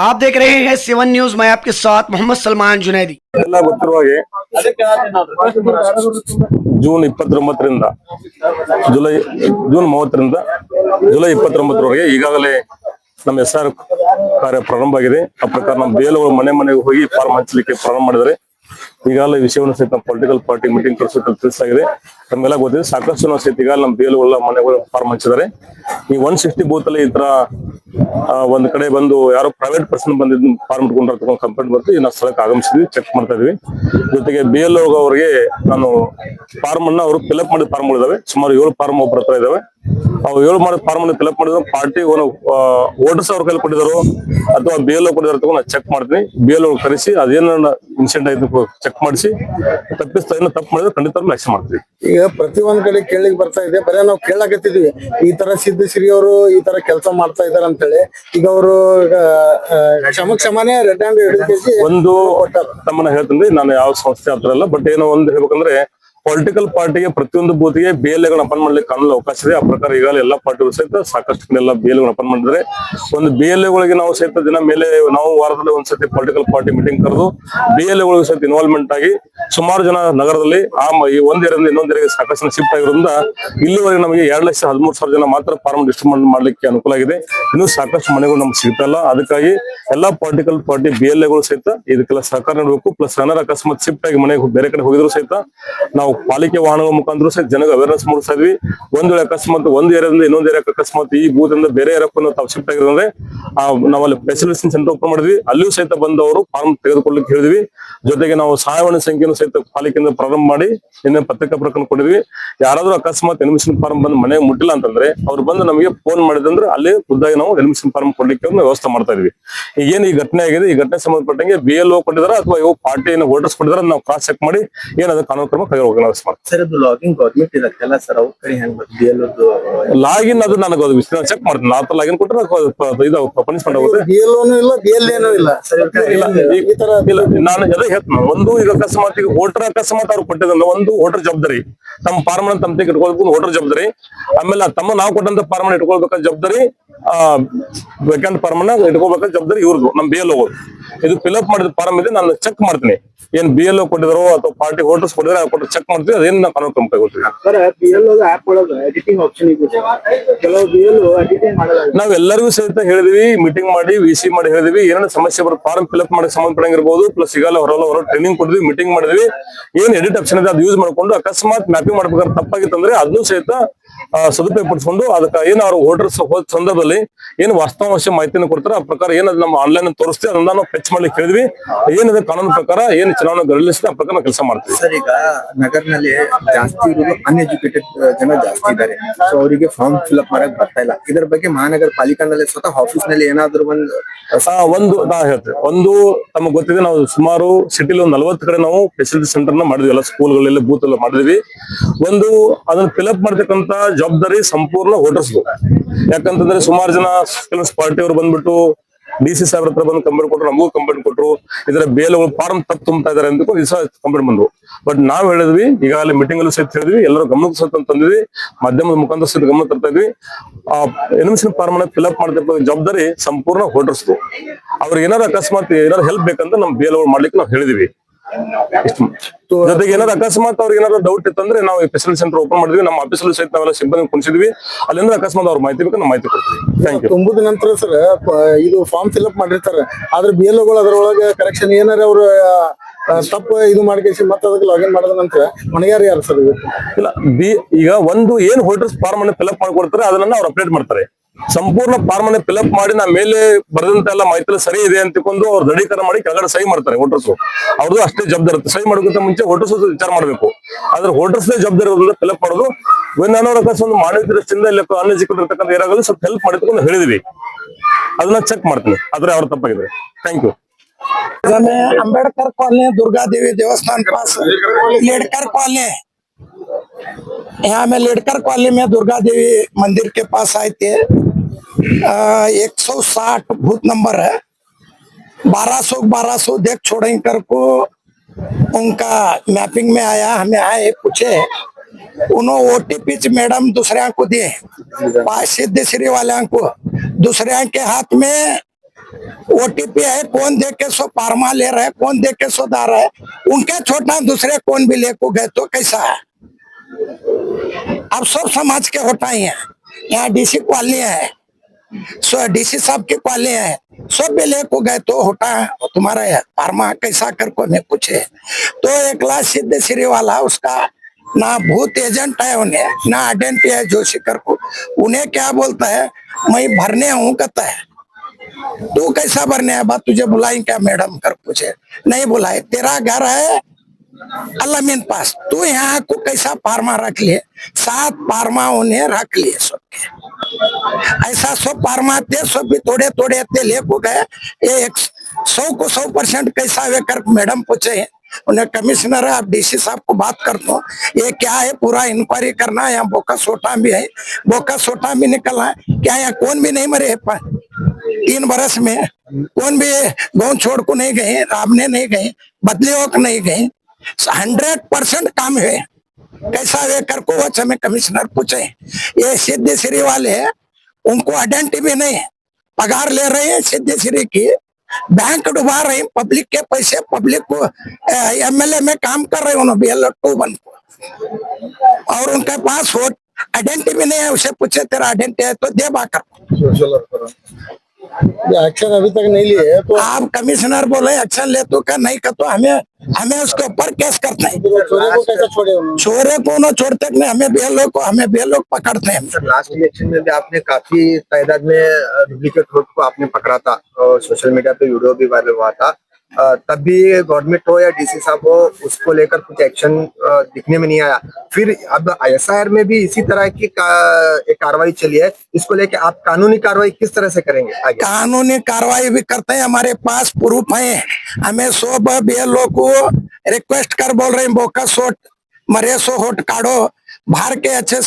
आप देख रहे हैं 7 न्यूज। मैं आपके साथ मोहम्मद सलमान जुनैदी। ಎಲ್ಲ ಗೊತ್ತಿರುವ ಹಾಗೆ ಜೂನ್ 29ರಿಂದ ಜೂನ್ 30ರಿಂದ ಜುಲೈ 29ರವರೆಗೆ ಈಗಾಗಲೇ ನಮ್ಮ SR ಕಾರ್ಯ ಪ್ರಾರಂಭ ಆಗಿದೆ. ಆ ಪ್ರಕಾರ ನಮ್ಮ ಬೇಲುಗಳು ಮನೆ ಮನೆಗೆ ಹೋಗಿ ಫಾರ್ಮ್ ಹಂಚಲಿಕ್ಕೆ ಪ್ರಾರಂಭ ಮಾಡಿದರೆ ಈಗಾಗಲೇ ವಿಷಯವನ್ನು ಸಹಿತ ಪೊಲಿಟಿಕಲ್ ಪಾರ್ಟಿ ಮೀಟಿಂಗ್ ಕರೆಸೋ ತಿಳಿಸಲಾಗಿದೆ. ನಮ್ಗೆಲ್ಲ ಗೊತ್ತಿದೆ, ಸಾಕಷ್ಟು ಸಹಿತ ಈಗಾಗಲೇ ನಮ್ಮ ಬೇಲುಗಳ ಮನೆಗಳು ಫಾರ್ಮ್ ಹಂಚಿದ್ದಾರೆ. ಈ 160 ಬೂತ್ ಅಲ್ಲಿ ಈ ತರ ಒಂದ್ ಕಡೆ ಬಂದು ಯಾರೋ ಪ್ರೈವೇಟ್ ಪರ್ಸನ್ ಬಂದಿದ್ದು ಫಾರ್ಮ್ ಇಟ್ಕೊಂಡು ಕಂಪ್ಲೇಂಟ್ ಬಂತು. ನಾವು ಸ್ಥಳಕ್ಕೆ ಆಗಮಿಸಿದ್ವಿ, ಚೆಕ್ ಮಾಡ್ತಾ ಇದೀವಿ. ಜೊತೆಗೆ BLO ಅವರಿಗೆ ನಾನು ಫಾರ್ಮ್ ಅನ್ನ ಅವರು ಫಿಲ್ಅಪ್ ಮಾಡಿದ ಫಾರ್ಮ್ಗಳಿದಾವೆ, ಸುಮಾರು 7 ಫಾರ್ಮ್ ಒಬ್ಬರ ಹತ್ರ ಇದಾವೆ. ಅವು 7 ಮಾಡಿದ ಫಾರ್ಮ್ ಅನ್ನು ಫಿಲ್ಅಪ್ ಮಾಡಿದ್ರು ಪಾರ್ಟಿ ವೋಟರ್ಸ್ ಅವ್ರ ಕೈಲಿ ಕೊಟ್ಟಿದ್ರು ಅಥವಾ BLO ಕೊಟ್ಟಿದ್ರು ನಾನು ಚೆಕ್ ಮಾಡ್ತೀನಿ. BLO ಕರೆಸಿ ಅದೇನ ಇನ್ಸಿಡೆಂಟ್ ಆಯ್ತು ಚೆಕ್ ಮಾಡಿಸಿ ತಪ್ಪಿಸ್ತಾ ತಪ್ಪು ಮಾಡಿದ್ರೆ ಖಂಡಿತ ಆಕ್ಷನ್ ಮಾಡ್ತೀವಿ. ಈಗ ಪ್ರತಿಯೊಂದ್ ಕಡೆ ಕೇಳಿಕ್ ಬರ್ತಾ ಇದೆ, ಬರೀ ನಾವು ಕೇಳಕತ್ತಿದ್ವಿ ಈ ತರ ಸಿದ್ದಶ್ರೀ ಅವರು ಈ ತರ ಕೆಲಸ ಮಾಡ್ತಾ ಇದಾರೆ ಅಂತ ಹೇಳಿ. ಈಗ ಅವರು ಕ್ಷಮನೇ ರೆಡ್ ಹ್ಯಾಂಡ್ ಹಿಡಿದು ಒಂದು ತಮ್ಮನ್ನ ಹೇಳ್ತೀನಿ, ನಾನು ಯಾವ ಸಂಸ್ಥೆ ಹತ್ರ ಅಲ್ಲ, ಬಟ್ ಏನೋ ಒಂದು ಹೇಳ್ಬೇಕಂದ್ರೆ ಪೊಲಿಟಿಕಲ್ ಪಾರ್ಟಿಗೆ ಪ್ರತಿಯೊಂದು ಬೂತ್ಗೆ BLOಗಳನ್ನ ಅಪಾಯಿಂಟ್ ಮಾಡ್ಲಿಕ್ಕೆ ಕಾನೂನು ಅವಕಾಶ ಇದೆ. ಆ ಪ್ರಕಾರ ಈಗಾಗಲೇ ಎಲ್ಲಾ ಪಾರ್ಟಿಗಳು ಸಹಿತ ಸಾಕಷ್ಟು ಎಲ್ಲ BLOಗಳನ್ನ ಅಪಾಯಿಂಟ್ ಮಾಡಿದ್ರೆ ಒಂದು BLOಗಳಿಗೆ ನಾವು ಸಹಿತ ದಿನ ಮೇಲೆ ನಾವು ವಾರದಲ್ಲಿ ಒಂದ್ಸತಿ ಪೊಲಿಟಿಕಲ್ ಪಾರ್ಟಿ ಮೀಟಿಂಗ್ ಕರೆದು BLOಗಳಿಗೆ ಸಹಿತ ಇನ್ವಾಲ್ವ್ಮೆಂಟ್ ಆಗಿ ಸುಮಾರು ಜನ ನಗರದಲ್ಲಿ ಈ ಒಂದ್ ಏರಿಯಾದಿಂದ ಇನ್ನೊಂದ್ ಏರಿಯಾಗೆ ಸಾಕಷ್ಟು ಶಿಫ್ಟ್ ಆಗಿರೋದ್ರಿಂದ ಇಲ್ಲಿವರೆಗೆ ನಮಗೆ 2,13,000 ಜನ ಮಾತ್ರ ಫಾರ್ಮ್ ಡಿಸ್ಟ್ರಿಬ್ಯೂಟ್ ಮಾಡ್ಲಿಕ್ಕೆ ಅನುಕೂಲ ಆಗಿದೆ. ಇನ್ನೂ ಸಾಕಷ್ಟು ಮನೆಗಳು ನಮ್ಗೆ ಸಿಗ್ತಾ ಇಲ್ಲ. ಅದಕ್ಕಾಗಿ ಎಲ್ಲಾ ಪೊಲಿಟಿಕಲ್ ಪಾರ್ಟಿ BLOಗಳು ಸಹಿತ ಇದಕ್ಕೆಲ್ಲ ಸಹಕಾರ ನೀಡಬೇಕು. ಪ್ಲಸ್ ಏನಾರ ಅಕಸ್ಮಾತ್ ಶಿಫ್ಟ್ ಆಗಿ ಮನೆಗೆ ಬೇರೆ ಕಡೆ ಹೋಗಿದ್ರು ಸಹಿತ ನಾವು ಪಾಲಿಕೆ ವಾಹನಗಳ ಮುಖಾಂತರ ಸಹಿತ ಜನಗೆ ಅವೇರ್ನೆಸ್ ಮೂಡಿಸ್ತಾ ಇದ್ವಿ. ಒಂದ್ ವೇಳೆ ಅಕಸ್ಮಾತ್ ಒಂದ್ ಏರಿಯಾದಿಂದ ಇನ್ನೊಂದ್ ಏರಿಯಾಕ್ಕೆ ಅಕಸ್ಮಾತ್ ಈ ಬೂತ್ ಇಂದ ಬೇರೆ ಏರಿಯಾಕ್ಕೂ ತಾವು ಶಿಫ್ಟ್ ಆಗಿರೋದ್ರೆ ನಾವಲ್ಲಿ ಸ್ಪೆಷಲಿಸ್ಟ್ ಸೆಂಟರ್ ಓಪನ್ ಮಾಡಿದ್ವಿ. ಅಲ್ಲಿಯೂ ಸಹಿತ ಬಂದವರು ಫಾರ್ಮ್ ತೆಗೆದುಕೊಳ್ಳಿಕ್ಕೆ ಹೇಳಿದ್ವಿ. ಜೊತೆಗೆ ನಾವು ಸಹಾಯವಾಣಿ ಸಂಖ್ಯೆಯನ್ನು ಸಹಿತ ಪಾಲಿಕೆಯಿಂದ ಪ್ರಾರಂಭ ಮಾಡಿ ನಿನ್ನೆ ಪತ್ರಿಕಾ ಪ್ರಕರಣ ಕೊಟ್ಟಿದ್ವಿ. ಯಾರಾದ್ರೂ ಅಕಸ್ಮಾತ್ ಎಲಿಮಿನೇಷನ್ ಫಾರ್ಮ್ ಬಂದು ಮನೆಗೆ ಮುಟ್ಟಿಲ್ಲ ಅಂತಂದ್ರೆ ಅವ್ರು ಬಂದು ನಮಗೆ ಫೋನ್ ಮಾಡಿದಂದ್ರೆ ಅಲ್ಲಿ ಖುದ್ದಾಗಿ ನಾವು ಎಲಿಮಿನೇಷನ್ ಫಾರ್ಮ್ ಕೊಡ್ಲಿಕ್ಕೆ ವ್ಯವಸ್ಥೆ ಮಾಡ್ತಾ ಇದ್ವಿ. ಈಗೇನು ಈ ಘಟನೆ ಆಗಿದೆ, ಈ ಘಟನೆ ಸಂಬಂಧಪಟ್ಟಂಗೆ BLO ಕೊಟ್ಟಿದಾರ ಅಥವಾ ಇವು ಪಾರ್ಟಿ ವೋಟರ್ಸ್ ಕೊಟ್ಟಿದಾರ ನಾವು ಕ್ರಾಸ್ ಚೆಕ್ ಮಾಡಿ ಏನದ ಕಾನೂನು ಕ್ರಮ ಕೈಗೊಳ್ಳಿ. ಲಾಗಿನ್ ಅದು ನನಗೆ ಚೆಕ್ ಮಾಡ್ತೀನಿ. ಆ ಲಾಗಿನ್ ಕೊಟ್ಟರೆ ಇದು ಪನಿಷ್ಮೆಂಟ್ ಆಗುತ್ತೆ. ನಾನು ಅದೇ ಹೇಳ್ತೀನಿ, ಒಂದು ಈಗ ಅಕಸ್ಮಾತ್ ಈಗ ವೋಟರ್ ಅಕಸ್ಮಾತ್ ಅವ್ರು ಕೊಟ್ಟಿದ್ದ ಒಂದು ವೋಟರ್ ಜವಾಬ್ದಾರಿ, ತಮ್ಮ ಫಾರ್ಮ್ ತಮ್ಮ ತೆಗೆ ಇಟ್ಕೊಳ್ಬೇಕು ವೋಟರ್ ಜವಾಬ್ದಾರಿ. ಆಮೇಲೆ ತಮ್ಮ ನಾವು ಕೊಟ್ಟಂತ ಫಾರ್ಮ್ ಇಟ್ಕೊಳ್ಬೇಕಾದ ಜವಾಬ್ದಾರಿ, ವೇಕೆಂಟ್ ಫಾರ್ಮ್ ಇಟ್ಕೊಳ್ಬೇಕಾದ ಜವಾಬ್ದಾರಿ ಇವ್ರದ್ದು, ನಮ್ಮ BLO. ಇದು ಫಿಲ್ಅಪ್ ಮಾಡಿದ ಫಾರ್ಮ್ ಇದೆ, ನಾನು ಚೆಕ್ ಮಾಡ್ತೀನಿ. ಏನ್ BLO ಕೊಟ್ಟಿದ್ರು ಅಥವಾ ಪಾರ್ಟಿ ವೋಟರ್ಸ್ ಕೊಟ್ಟಿದ್ರೆ ಕೊಟ್ಟು ಚೆಕ್ ಮಾಡ್ತೀವಿ. ಅದೇನ್ ನಾವು ಕಾನೂನು ಕ್ರಮ ಕೈಗೊಳ್ತೀವಿ. ನಾವೆಲ್ಲರಿಗೂ ಸಹಿತ ಹೇಳಿದ್ವಿ, ಮೀಟಿಂಗ್ ಮಾಡಿ VC ಮಾಡಿ ಹೇಳಿದ್ವಿ. ಏನೇನು ಸಮಸ್ಯೆ ಬರುತ್ತೆ ಫಾರ್ಮ್ ಫಿಲ್ಅಪ್ ಮಾಡಕ್ಕೆ ಸಂಬಂಧಪಟ್ಟಂಗಿರ್ಬೋದು. ಪ್ಲಸ್ ಈಗಲ್ಲ ಹೊರ ಟ್ರೈನಿಂಗ್ ಕೊಟ್ಟಿದ್ವಿ, ಮೀಟಿಂಗ್ ಮಾಡಿದ್ವಿ. ಏನ್ ಎಡಿಟ್ ಆಪ್ಷನ್ ಇದೆ ಅದು ಯೂಸ್ ಮಾಡ್ಕೊಂಡು ಅಕಸ್ಮಾತ್ ಮ್ಯಾಪಿಂಗ್ ಮಾಡ್ಬೇಕಾದ್ರೆ ತಪ್ಪಾಗಿತ್ತಂದ್ರೆ ಅದನ್ನು ಸಹಿತ ಸದುಪಯೋಗ ಪಡಿಸ್ಕೊಂಡು ಅದಕ್ಕೆ ಏನು ಅವ್ರು ವೋಟರ್ಸ್ ಹೋದ ಸಂದರ್ಭದಲ್ಲಿ ಏನು ವಾಸ್ತವಾಂಶ ಮಾಹಿತಿಯನ್ನು ಕೊಡ್ತಾರೆ. ಆ ಪ್ರಕಾರ ಏನದು ನಮ್ಮ ಆನ್ಲೈನ್ ತೋರಿಸ್ತೀವಿ, ಅದನ್ನ ನಾವು ಫೆಚ್ ಮಾಡ್ಲಿಕ್ಕೆ ಹೇಳಿದ್ವಿ. ಏನಿದೆ ಕಾನೂನು ಪ್ರಕಾರ ಏನು ಚುನಾವಣೆ ಗರಿಲಿಸಿ ಆ ಪ್ರಕಾರ ಕೆಲಸ ಮಾಡ್ತೀವಿ. ಸರ್, ಈಗ ನಗರನಲ್ಲಿ ಜಾಸ್ತಿ ಇರೋದು ಅನ್ಎಜುಕೇಟೆಡ್ ಜನ ಜಾಸ್ತಿ ಇದ್ದಾರೆ. ಸೊ ಅವರಿಗೆ ಫಾರ್ಮ್ ಫಿಲ್ಅಪ್ ಮಾಡಕ್ ಬರ್ತಾ ಇಲ್ಲ. ಇದರ ಬಗ್ಗೆ ಮಹಾನಗರ ಪಾಲಿಕಾನಲ್ಲಿ ಸ್ವತಃ ಆಫೀಸ್ ನಲ್ಲಿ ಏನಾದ್ರು ಒಂದು ನಾ ಹೇಳ್ತೇವೆ. ಒಂದು ತಮಗೆ ಗೊತ್ತಿದೆ, ನಾವು ಸುಮಾರು ಸಿಟಿಲಿ ಒಂದು 40 ಕಡೆ ನಾವು ಫೆಸಿಲಿಟಿ ಸೆಂಟರ್ ನ ಮಾಡಿದ್ವಿ. ಎಲ್ಲ ಸ್ಕೂಲ್ಗಳಲ್ಲಿ ಬೂತ್ ಎಲ್ಲ ಮಾಡಿದ್ವಿ. ಒಂದು ಅದನ್ನ ಫಿಲ್ಅಪ್ ಮಾಡ್ತಕ್ಕಂತ ಜವಾಬ್ದಾರಿ ಸಂಪೂರ್ಣ ವೋಟರ್ಸ್ದು. ಯಾಕಂತಂದ್ರೆ ಸುಮಾರು ಜನ ಕೆಲವು ಪಾರ್ಟಿ ಅವರು ಬಂದ್ಬಿಟ್ಟು DC ಸಾಹೇಬ್ರ ಹತ್ರ ಬಂದು ಕಂಪ್ಲೇಂಟ್ ಕೊಟ್ಟರು, ನಮಗೂ ಕಂಪ್ಲೇಂಟ್ ಕೊಟ್ಟರು. ಇದರ BLO ಫಾರ್ಮ್ ತಪ್ಪು ತುಂಬ್ತಾ ಇದಾರೆ ಅಂತ ಕಂಪ್ಲೇಂಟ್ ಬಂದ್ರು. ಬಟ್ ನಾವ್ ಹೇಳಿದ್ವಿ, ಈಗಾಗಲೇ ಮೀಟಿಂಗ್ ಅಲ್ಲೂ ಸಹಿತ ಹೇಳಿದ್ವಿ, ಎಲ್ಲರೂ ಗಮನಕ್ಕೆ ಸಹಿತ ತಂದಿದ್ವಿ, ಮಾಧ್ಯಮದ ಮುಖಾಂತರ ಸಹಿತ ಗಮನ ತರ್ತಾ ಇದ್ವಿ. ಎಲಿಮಿನೇಷನ್ ಫಾರ್ಮ್ ಅನ್ನ ಫಿಲ್ಅಪ್ ಮಾಡ್ತಿರ್ತ ಜವಾಬ್ದಾರಿ ಸಂಪೂರ್ಣ ವೋಟರ್ಸ್ದು. ಅವ್ರಿಗೆ ಏನಾದ್ರು ಅಕಸ್ಮಾತ್ ಏನಾದ್ರು ಹೆಲ್ಪ್ ಬೇಕಂತ ನಮ್ BLO ಮಾಡ್ಲಿಕ್ಕೆ ನಾವು ಹೇಳಿದ್ವಿ. ಜೊತೆಗೆ ಏನಾದ್ರು ಅಕಸ್ಮಾತ್ ಅವ್ರಿಗೆ ಏನಾದ್ರು ಡೌಟ್ ಇತ್ತಂದ್ರೆ ನಾವು ಫೆಸಿಲಿಟಿ ಸೆಂಟರ್ ಓಪನ್ ಮಾಡಿದ್ವಿ. ನಮ್ಮ ಆಫೀಸಲ್ಲಿ ಸಹಿತ ನಾವೆಲ್ಲ ಸಿಬ್ಬಂದಿ ಕುಣಿಸಿದ್ವಿ. ಅಲ್ಲಿಂದ ಅಕಸ್ಮಾತ್ ಅವ್ರ ಮಾಹಿತಿ ಬೇಕು ನಾವು ಮಾಹಿತಿ ಕೊಡ್ತೀವಿ. Thank you. ತುಂಬುದ ನಂತರ ಸರ್ ಇದು ಫಾರ್ಮ್ ಫಿಲ್ಅಪ್ ಮಾಡಿರ್ತಾರೆ, ಆದ್ರೆ BLOಗಳು ಅದರೊಳಗೆ ಕರೆಕ್ಷನ್ ಏನಾರ ಅವ್ರು ತಪ್ಪು ಇದು ಮಾಡ್ಕೇಸಿ ಮತ್ತೆ ಅದಕ್ಕೆ ಲಾಗಿನ್ ಮಾಡಿದ ನಂತರ ಮನೆಯಾರು ಯಾರು ಸರ್? ಇಲ್ಲ, ಈಗ ಒಂದು ಏನ್ ವೋಟರ್ಸ್ ಫಾರ್ಮ್ ಅನ್ನು ಫಿಲ್ಅಪ್ ಮಾಡ್ಕೊಡ್ತಾರೆ ಅದನ್ನ ಅವ್ರು ಅಪ್ಡೇಟ್ ಮಾಡ್ತಾರೆ. ಸಂಪೂರ್ಣ ಫಾರ್ಮ್ ಅನ್ನು ಫಿಲ್ಅಪ್ ಮಾಡಿ ನಾ ಮೇಲೆ ಬರೆದಂತ ಎಲ್ಲ ಮಾಹಿತಿ ಸರಿ ಇದೆ ಅಂತಕೊಂಡು ಅವ್ರು ದೃಢೀಕರಣ ಮಾಡಿ ಕೆಳಗಡೆ ಸಹಿ ಮಾಡ್ತಾರೆ. ವೋಟರ್ಸ್ ಅವ್ರದ್ದು ಅಷ್ಟೇ ಜವಾಬ್ದಾರಿ ಇರುತ್ತೆ. ಸಹಿ ಮಾಡೋದಕ್ಕಿಂತ ಮುಂಚೆ ವೋಟರ್ಸ್ ವಿಚಾರ ಮಾಡಬೇಕು. ಆದ್ರೆ ವೋಟರ್ಸ್ ಜವಾಬ್ದಾರಿ ಇರೋದ್ರಿಂದ ಫಿಲ್ಅಪ್ ಮಾಡೋದು. ನಾನು ಒಂದು ಮಾನವ ದೃಷ್ಟಿಯಿಂದ ಇಲ್ಲಿ ಅನ್ಎಜುಕೇಟೆಡ್ ಇರ್ತಕ್ಕಂಥ ಏರಿಯಾಗಳಲ್ಲಿ ಸ್ವಲ್ಪ ಹೆಲ್ಪ್ ಮಾಡಿಕೊಂಡು ಹೇಳಿದ್ವಿ, ಅದನ್ನ ಚೆಕ್ ಮಾಡ್ತೀನಿ. ಆದ್ರೆ ಅವ್ರ ತಪ್ಪಾಗಿದೆ. Thank you. Ambedkar colony, Durga Devi देवस्थान पास लेडकर कॉलोनी। यहाँ में लेडकर कॉलोनी में दुर्गा देवी मंदिर के पास आए थे। 160 बूथ नंबर है। 1200 देख छोड़े कर को उनका मैपिंग में आया। हमें आए पूछे, उन्होंने OTP मैडम दूसरे को दिए, सिद्धश्री वाले को दूसरे के हाथ में ओटीपी है, कौन दे के सो फार्मा ले रहा है, कौन दे के सो दा रहा है, उनके छोटा दूसरे कौन भी ले को गए तो कैसा है। अब सब समाज के होता ही है, यहाँ डीसी कॉलोनी है, सो डीसी साहब की कॉलोनी है, सब भी ले को गए तो होता है तुम्हारा है फार्मा कैसा कर को नहीं पूछे। तो एक लाख सिद्ध श्री वाला उसका ना भूत एजेंट है उन्हें, ना आइडेंटिटी है जोशी कर को, उन्हें क्या बोलता है मैं भरने हूँ कहता है। तू कैसा भरने है बात, तुझे बुलाई क्या मैडम कर पूछे, नहीं बुलाए, तेरा घर है अलामीन पास, तू यहाँ को कैसा फार्मा रख लिए, 7 फार्मा उन्हें रख लिए सबके, ऐसा सब फार्मा थे, सब भी थोड़े थोड़े थे ले को गए। ये 100 को 100% कैसा वे कर मैडम पूछे, उन्हें कमिश्नर है, आप डीसी साहब को बात करता हूँ, ये क्या है पूरा इंक्वायरी करना है, यहाँ बोका सोटा भी है, बोका सोटा भी निकलना है क्या, यहाँ कौन भी नहीं मरे 3 बरस में, कौन भी गाँव छोड़ को नहीं गए, रामने नहीं गए, बदली होक नहीं गए, 100% काम है कैसा वे कर को हमें कमिश्नर पूछे। ये सिद्ध श्री वाले उनको आइडेंटिटी भी नहीं, पगार ले रहे हैं सिद्ध श्री की, बैंक डुबा रहे हैं पब्लिक के पैसे, पब्लिक को एमएलए में काम कर रहे हैं उन्होंने BLO 2 बन को, और उनके पास वोट आइडेंटिटी भी नहीं है। उसे पूछे तेरा आइडेंटिटी है तो दे बाकर, एक्शन अभी तक नहीं लिए तो आप कमिश्नर बोले एक्शन ले तो क्या नहीं का, तो हमें उसके ऊपर केस करते हैं। चोरे को कैसे छोड़े उन्होंने? चोरे को न छोड़ते नहीं, हमें BLO पकड़ते हैं। सर लास्ट इलेक्शन में भी आपने काफी तादाद में डुप्लीकेट वोट को आपने पकड़ा था और सोशल मीडिया पे वीडियो भी वायरल हुआ था, तब भी गवर्नमेंट हो या डीसी साहब हो उसको लेकर कुछ एक्शन दिखने में नहीं आया। फिर अब SIR में भी इसी तरह की एक कार्रवाई चली है, इसको लेकर आप कानूनी कार्रवाई किस तरह से करेंगे आगे? कानूनी कार्रवाई भी करते हैं, हमारे पास प्रूफ है, हमें सब BLO को रिक्वेस्ट कर बोल रहे हैं बोका सोट मरे सो होट काढ़ो, बाहर के अच्छे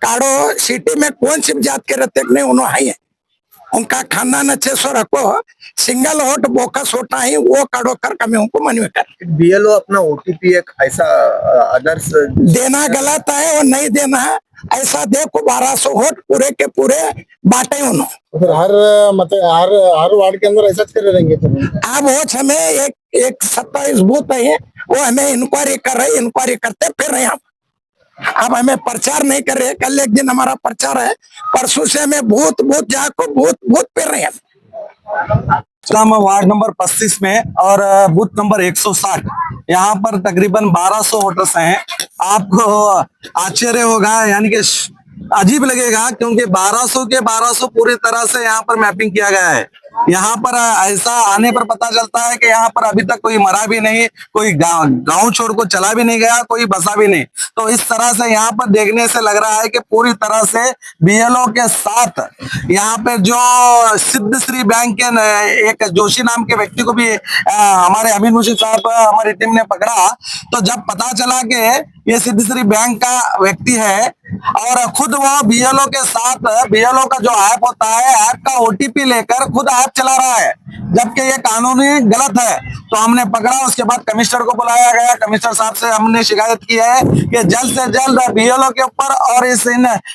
काढ़ो, सिटी में कौन सी जात के रहते नहीं उन्होंने है, उनका खानदान अच्छे से रखो, सिंगल होट बोकस होता है वो काढ़ो कर कमी उनको मनवी कर। BLO अपना OTP एक ऐसा अदर्स देना गलत है और नहीं देना है, ऐसा देखो 1200 होट पूरे के पूरे बांटे उन्होंने। तो फिर हर वार्ड के अंदर ऐसा कर रहेंगे तो अब वो हमें एक 27 बूथ है, वो हमें इंक्वायरी कर रहे, इंक्वायरी करते फिर रहे हम, अब हमें प्रचार नहीं कर रहे, कल एक दिन हमारा प्रचार है, परसों से हमें बूथ जाको बूथ पे रहे हैं। वार्ड नंबर 35 में और बूथ नंबर 160, यहाँ पर तकरीबन 1200 वोटर्स हैं। आपको आश्चर्य होगा, यानी कि अजीब लगेगा, क्योंकि 1200 के 1200 पूरी तरह से यहाँ पर मैपिंग किया गया है। यहाँ पर ऐसा आने पर पता चलता है कि यहाँ पर अभी तक कोई मरा भी नहीं, कोई गांव छोड़ को चला भी नहीं गया, कोई बसा भी नहीं। तो इस तरह से यहाँ पर देखने से लग रहा है कि पूरी तरह से BLO के साथ यहाँ पे जो सिद्ध श्री बैंक के एक जोशी नाम के व्यक्ति को भी हमारे अमीन मुशीद साहब हमारी टीम ने पकड़ा। तो जब पता चला कि ये सिद्ध श्री बैंक का व्यक्ति है और खुद वो BLO के साथ, BLO का जो ऐप होता है, ऐप का OTP लेकर खुद ऐप चला रहा है, जबकि ये कानूनी गलत है। तो हमने पकड़ा, उसके बाद कमिश्नर को बुलाया गया, कमिश्नर साहब से हमने शिकायत की है कि जल्द से जल्द BLO के ऊपर और इस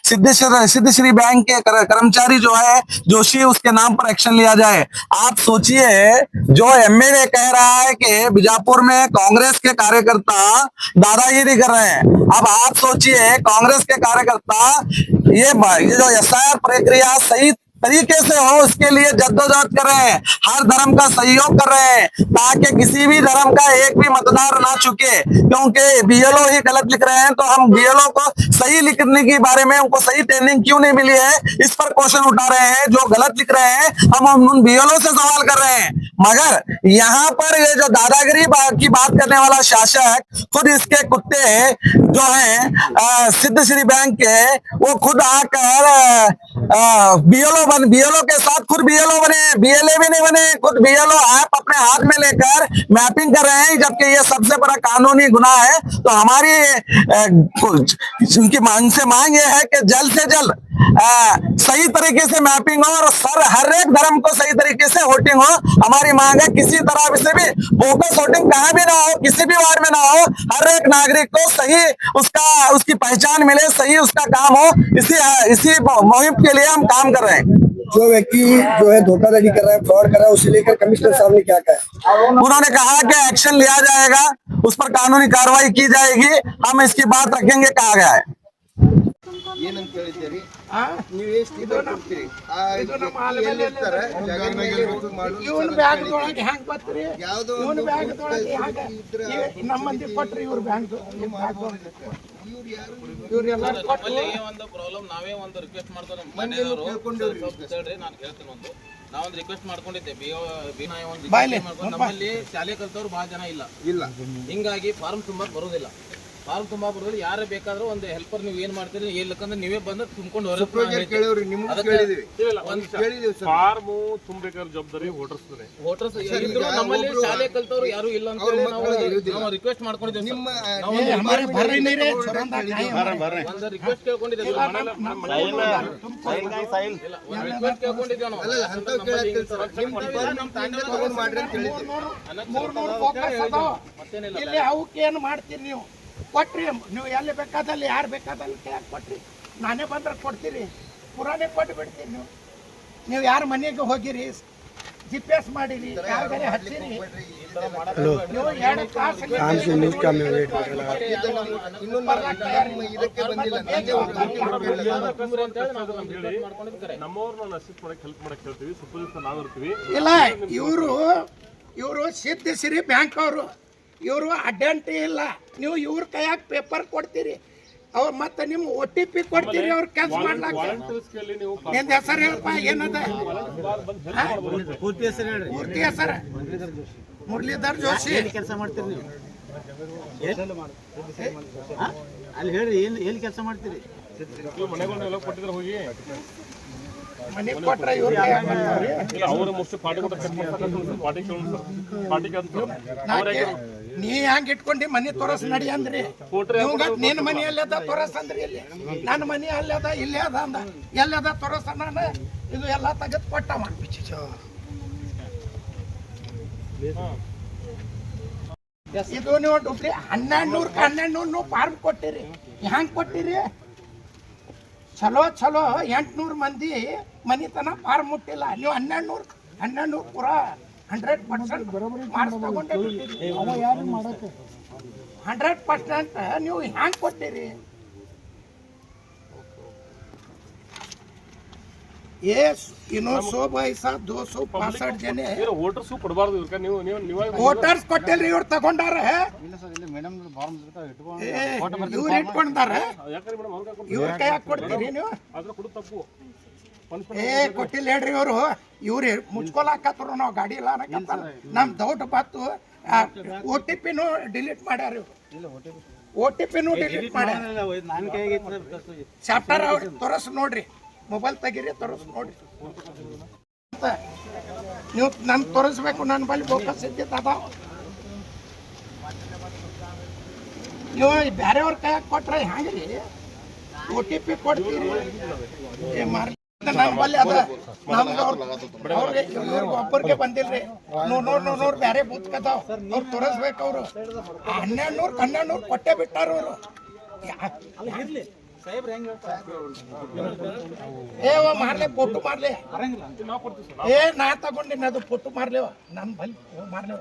सिद्ध श्री बैंक के कर्मचारी जो है जोशी, उसके नाम पर एक्शन लिया जाए। आप सोचिए, जो MLA कह रहा है कि बीजापुर में कांग्रेस के कार्यकर्ता दादागिरी कर रहे हैं, अब आप सोचिए कांग्रेस के कार्यकर्ता ये जो SIR प्रक्रिया सही तरीके से हो उसके लिए जद्दोजहद कर रहे हैं, हर धर्म का सहयोग कर रहे हैं, ताकि किसी भी धर्म का एक भी मतदार ना चुके। क्योंकि BLO ही गलत लिख रहे हैं, तो हम BLO को सही लिखने के बारे में उनको सही ट्रेनिंग क्यों नहीं मिली है, इस पर क्वेश्चन उठा रहे हैं। जो गलत लिख रहे हैं हम उन BLO से सवाल कर रहे हैं। मगर यहाँ पर ये जो दादागिरी की बात करने वाला शासक, खुद इसके कुत्ते जो हैं सिद्ध श्री बैंक के, वो खुद आकर BLO के साथ खुद BLO बने, BLA भी नहीं बने, खुद BLO ऐप अपने हाथ में लेकर मैपिंग कर रहे हैं, जबकि ये सबसे बड़ा कानूनी गुनाह है। तो हमारी उनकी मांग ये है कि जल्द से जल्द सही तरीके से मैपिंग हो और हर एक धर्म को सही तरीके से वोटिंग हो। हमारी मांग है किसी तरह से भी बोकस वोटिंग कहाँ भी ना हो, किसी भी वार्ड में ना हो, हर एक नागरिक को सही उसकी पहचान मिले, सही उसका काम हो। इसी मुहिम के लिए हम काम कर रहे हैं। जो व्यक्ति जो है धोखाधड़ी कर रहा है, फ्रॉड कर रहा है, उसे लेकर कमिश्नर साहब ने क्या कहा? उन्होंने कहा कि एक्शन लिया जाएगा, उस पर कानूनी कार्रवाई की जाएगी, हम इसकी बात रखेंगे, कहा गया है। ಏನಂತ ಹೇಳಿದ್ದೀರಿ ನೀವು ಎಷ್ಟು ಇದು ಕೊಡ್ತೀರಿ ಎಲ್ಲಿರ್ತಾರೆ ಜಾಗ ಮೇಲೆ ಹೋಗಿ ಮಾಡೋದು ಇವ್ನ ಬ್ಯಾಂಕ್ದೊಳಗೆ ಹೆಂಗ್ ಬರ್ತೀರಿ? ಯಾವ್ದೋ ಇವ್ನ ಬ್ಯಾಂಕ್ದೊಳಗೆ ಹೆಂಗ ನಮ್ಮ ಮಂದಿ ಕೊಟ್ರಿ ಇವ್ರ ಬ್ಯಾಂಕ್ ಇವ್ರೆಲ್ಲ ಕೊಟ್ಟು ಒಂದು ಪ್ರಾಬ್ಲಮ್ ನಾವೇ ಒಂದು ರಿಕ್ವೆಸ್ಟ್ ಮಾಡ್ತಾರೆ ಮನೆಯವರು ಹೇಳ್ರಿ ನಾನು ಹೇಳ್ತೀನಿ ಒಂದು ನಾವೊಂದು ರಿಕ್ವೆಸ್ಟ್ ಮಾಡ್ಕೊಂಡಿದ್ದೆ ನಮ್ಮಲ್ಲಿ ಶಾಲೆ ಕಲ್ತವ್ರು ಬಹಳ ಜನ ಇಲ್ಲ ಹಿಂಗಾಗಿ ಫಾರ್ಮ್ ತುಂಬಾ ಬರೋದಿಲ್ಲ ಯಾರೇ ಬೇಕಾದ್ರೂ ಒಂದು ಹೆಲ್ಪರ್ ನೀವು ಏನ್ ಮಾಡ್ತೀರಿ ಇಲ್ಲಕಂದ್ರೆ ನೀವೇ ಬಂದು ತುಂಬಿಕೊಂಡು ಫಾರ್ಮ್ ತುಂಬಬೇಕಾದ್ರೆ ಜವಾಬ್ದಾರಿ ವೋಟರ್ಸ್ ನಮ್ಮಲ್ಲಿ ಶಾಲೆ ಕಲ್ತವ್ರು ಯಾರು ಇಲ್ಲ ಅಂತ ಹೇಳಿ ನಾವು ರಿಕ್ವೆಸ್ಟ್ ಮಾಡ್ಕೊಂಡಿದ್ದೀವಿ ಒಂದು ರಿಕ್ವೆಸ್ಟ್ ಕೇಳ್ಕೊಂಡಿದ್ದೇವೆ ಇಲ್ಲಿ ಅವಕ್ಕೆ ಏನು ಮಾಡ್ತೀರಿ ನೀವು? ಕೊಟ್ರಿ ನೀವು ಎಲ್ಲಿ ಬೇಕಾದಲ್ಲಿ ಯಾರು ಬೇಕಾದಲ್ಲಿ ಕೊಟ್ರಿ, ನಾನೇ ಬಂದ್ರೆ ಕೊಡ್ತೀರಿ, ಪುರಾನೆ ಕೊಟ್ಟು ಬಿಡ್ತೀರಿ. ನೀವು ಯಾರ ಮನೆಗೆ ಹೋಗಿರಿ, GPS ಮಾಡಿರಿ, ಯಾರಿಗಾರೆ ಹಚ್ಚಿರಿ, ನೀವು 2 ತಾಸು ಇಲ್ಲ. ಇವರು ಸಿದ್ಧಿಸಿರಿ ಬ್ಯಾಂಕ್ ಅವರು, ಇವರು ಅಡ್ಡಂಟಿ ಇಲ್ಲ. ನೀವು ಇವ್ರ ಕೈಯಾಗ ಪೇಪರ್ ಕೊಡ್ತೀರಿ, ಅವ್ರು ಮತ್ತೆ ನಿಮ್ಮ OTP ಕೊಡ್ತೀರಿ, ಅವ್ರ ಕೆಲಸ ಮಾಡ್ಲಾಕ. ನಿಂದ ಹೆಸರು ಹೇಳಪ್ಪ, ಏನದ ಪೂರ್ತಿ ಹೆಸರು? ಮುರಳೀಧರ್ ಜೋಶಿ. ಕೆಲಸ ಮಾಡ್ತೀರಿ ನೀವು ಅಲ್ಲಿ ಹೇಳ್ರಿ, ಎಲ್ಲಿ ಕೆಲಸ ಮಾಡ್ತೀರಿ? ಮನೆಗೆ ಕೊಟ್ರ ಇವ್ರ ನೀ ಹೆಂಗ್ ಇಟ್ಕೊಂಡಿ ಮನಿ ತೋರಸ್ ನಡಿ ಅಂದ್ರಿ, ನಿನ್ ಮನಿ ಅಲ್ಲದ ತೋರಸ್ ಅಂದ್ರಿ, ಇಲ್ಲಿ ನನ್ನ ಮನಿ ಅಲ್ಲದ ಇಲ್ಲೇ ಅದ ಅಂದ, ಎಲ್ಲದ ತೋರಸ್ ನಾನು ಇದು ಎಲ್ಲ ತೆಗೆದು ಕೊಟ್ಟವ. ಇದು ನೀವು ಡುಪ್ಲಿ 1200 ಫಾರ್ಮ್ ಕೊಟ್ಟಿರಿ. ಹೆಂಗ್ ಕೊಟ್ಟಿರಿ? ಚಲೋ 800 ಮಂದಿ ಮನಿತನ ಫಾರ್ಮ್ ಮುಟ್ಟಿಲ್ಲ. ನೀವು 1200 ಪೂರ 100% ಮಾರ್ಕ್ಸ್ ತಗೊಂಡೇ ಬಿಟ್ಟಿರಿ. 100% ನೀವು ಹ್ಯಾಂಗ್ ಕೊಟ್ಟಿರಿ? $165 ಜನ ವೋಟರ್ಸ್ ಕೊಟ್ಟಿಲ್ರಿ, ಇವ್ರು ತಗೊಂಡಾರ, ಇವ್ರು ಇಟ್ಕೊಂಡಾರ, ಇವ್ರ ಕೈಯಾಗ ಕೊಡ್ತೀರಿ ನೀವು? ಕೊಟ್ಟಿಲ್ಲ ಹೇಳ್ರಿ ಇವ್ರು. ಇವ್ರು ಮುಚ್ಕೊಳಕತ್ರು, ನಾವು ಗಾಡಿ ಇಲ್ಲ ಅನ್ನಕತ್ತಾರ. ನಮ್ ದೌಡ್ ಬತ್ತು, OTPನೂ ಡಿಲೀಟ್ ಮಾಡ್ಯಾರ ಇವ್ರು, OTPನೂ ಡಿಲೀಟ್ ಮಾಡ್ಯಾರ. ಚಾಪ್ಟರ್ ಅವ್ರು ತೋರಸ್ ನೋಡ್ರಿ, ಮೊಬೈಲ್ ತೆಗೀರಿ, ತೋರಿಸ್ ನೋಡ್ರಿ. ನೀವು ನನ್ ತೋರಿಸ್ಬೇಕು, ನನ್ನ ಬಳಿ ಬೋಕಸ್ ಇದ್ದಿದ್ದು ಅದಾವ. ನೀವು ಬೇರೆಯವ್ರ ಕೈಯಾಗ ಕೊಟ್ರೆ ಹೆಂಗ್ರಿ? OTP ಕೊಡ್ತೀರಿ, ನನ್ನ ಬಲ್ಲಿ ಅದ. ನಮ್ದು ಅವ್ರಿಗೆ ಒಬ್ಬರಿಗೆ ಬಂದಿಲ್ರಿ, ನೂರ್ ಬೇರೆ ಬೂತ್ಕದಾವ್, ಅವ್ರು ತೋರಿಸ್ಬೇಕು. ಅವ್ರು 1200 ಕೊಟ್ಟೆ ಬಿಟ್ಟಾರ ಅವ್ರು. ಮಾರ್ಲೆ ಫೋಟೋ ಮಾರ್ಲೆ, ನಾ ತಗೊಂಡಿನ ಅದು ಫೋಟೋ ಮಾರ್ಲೇವ, ನನ್ ಬಲ್ಲಿ ಮಾರ್ಲೇವ.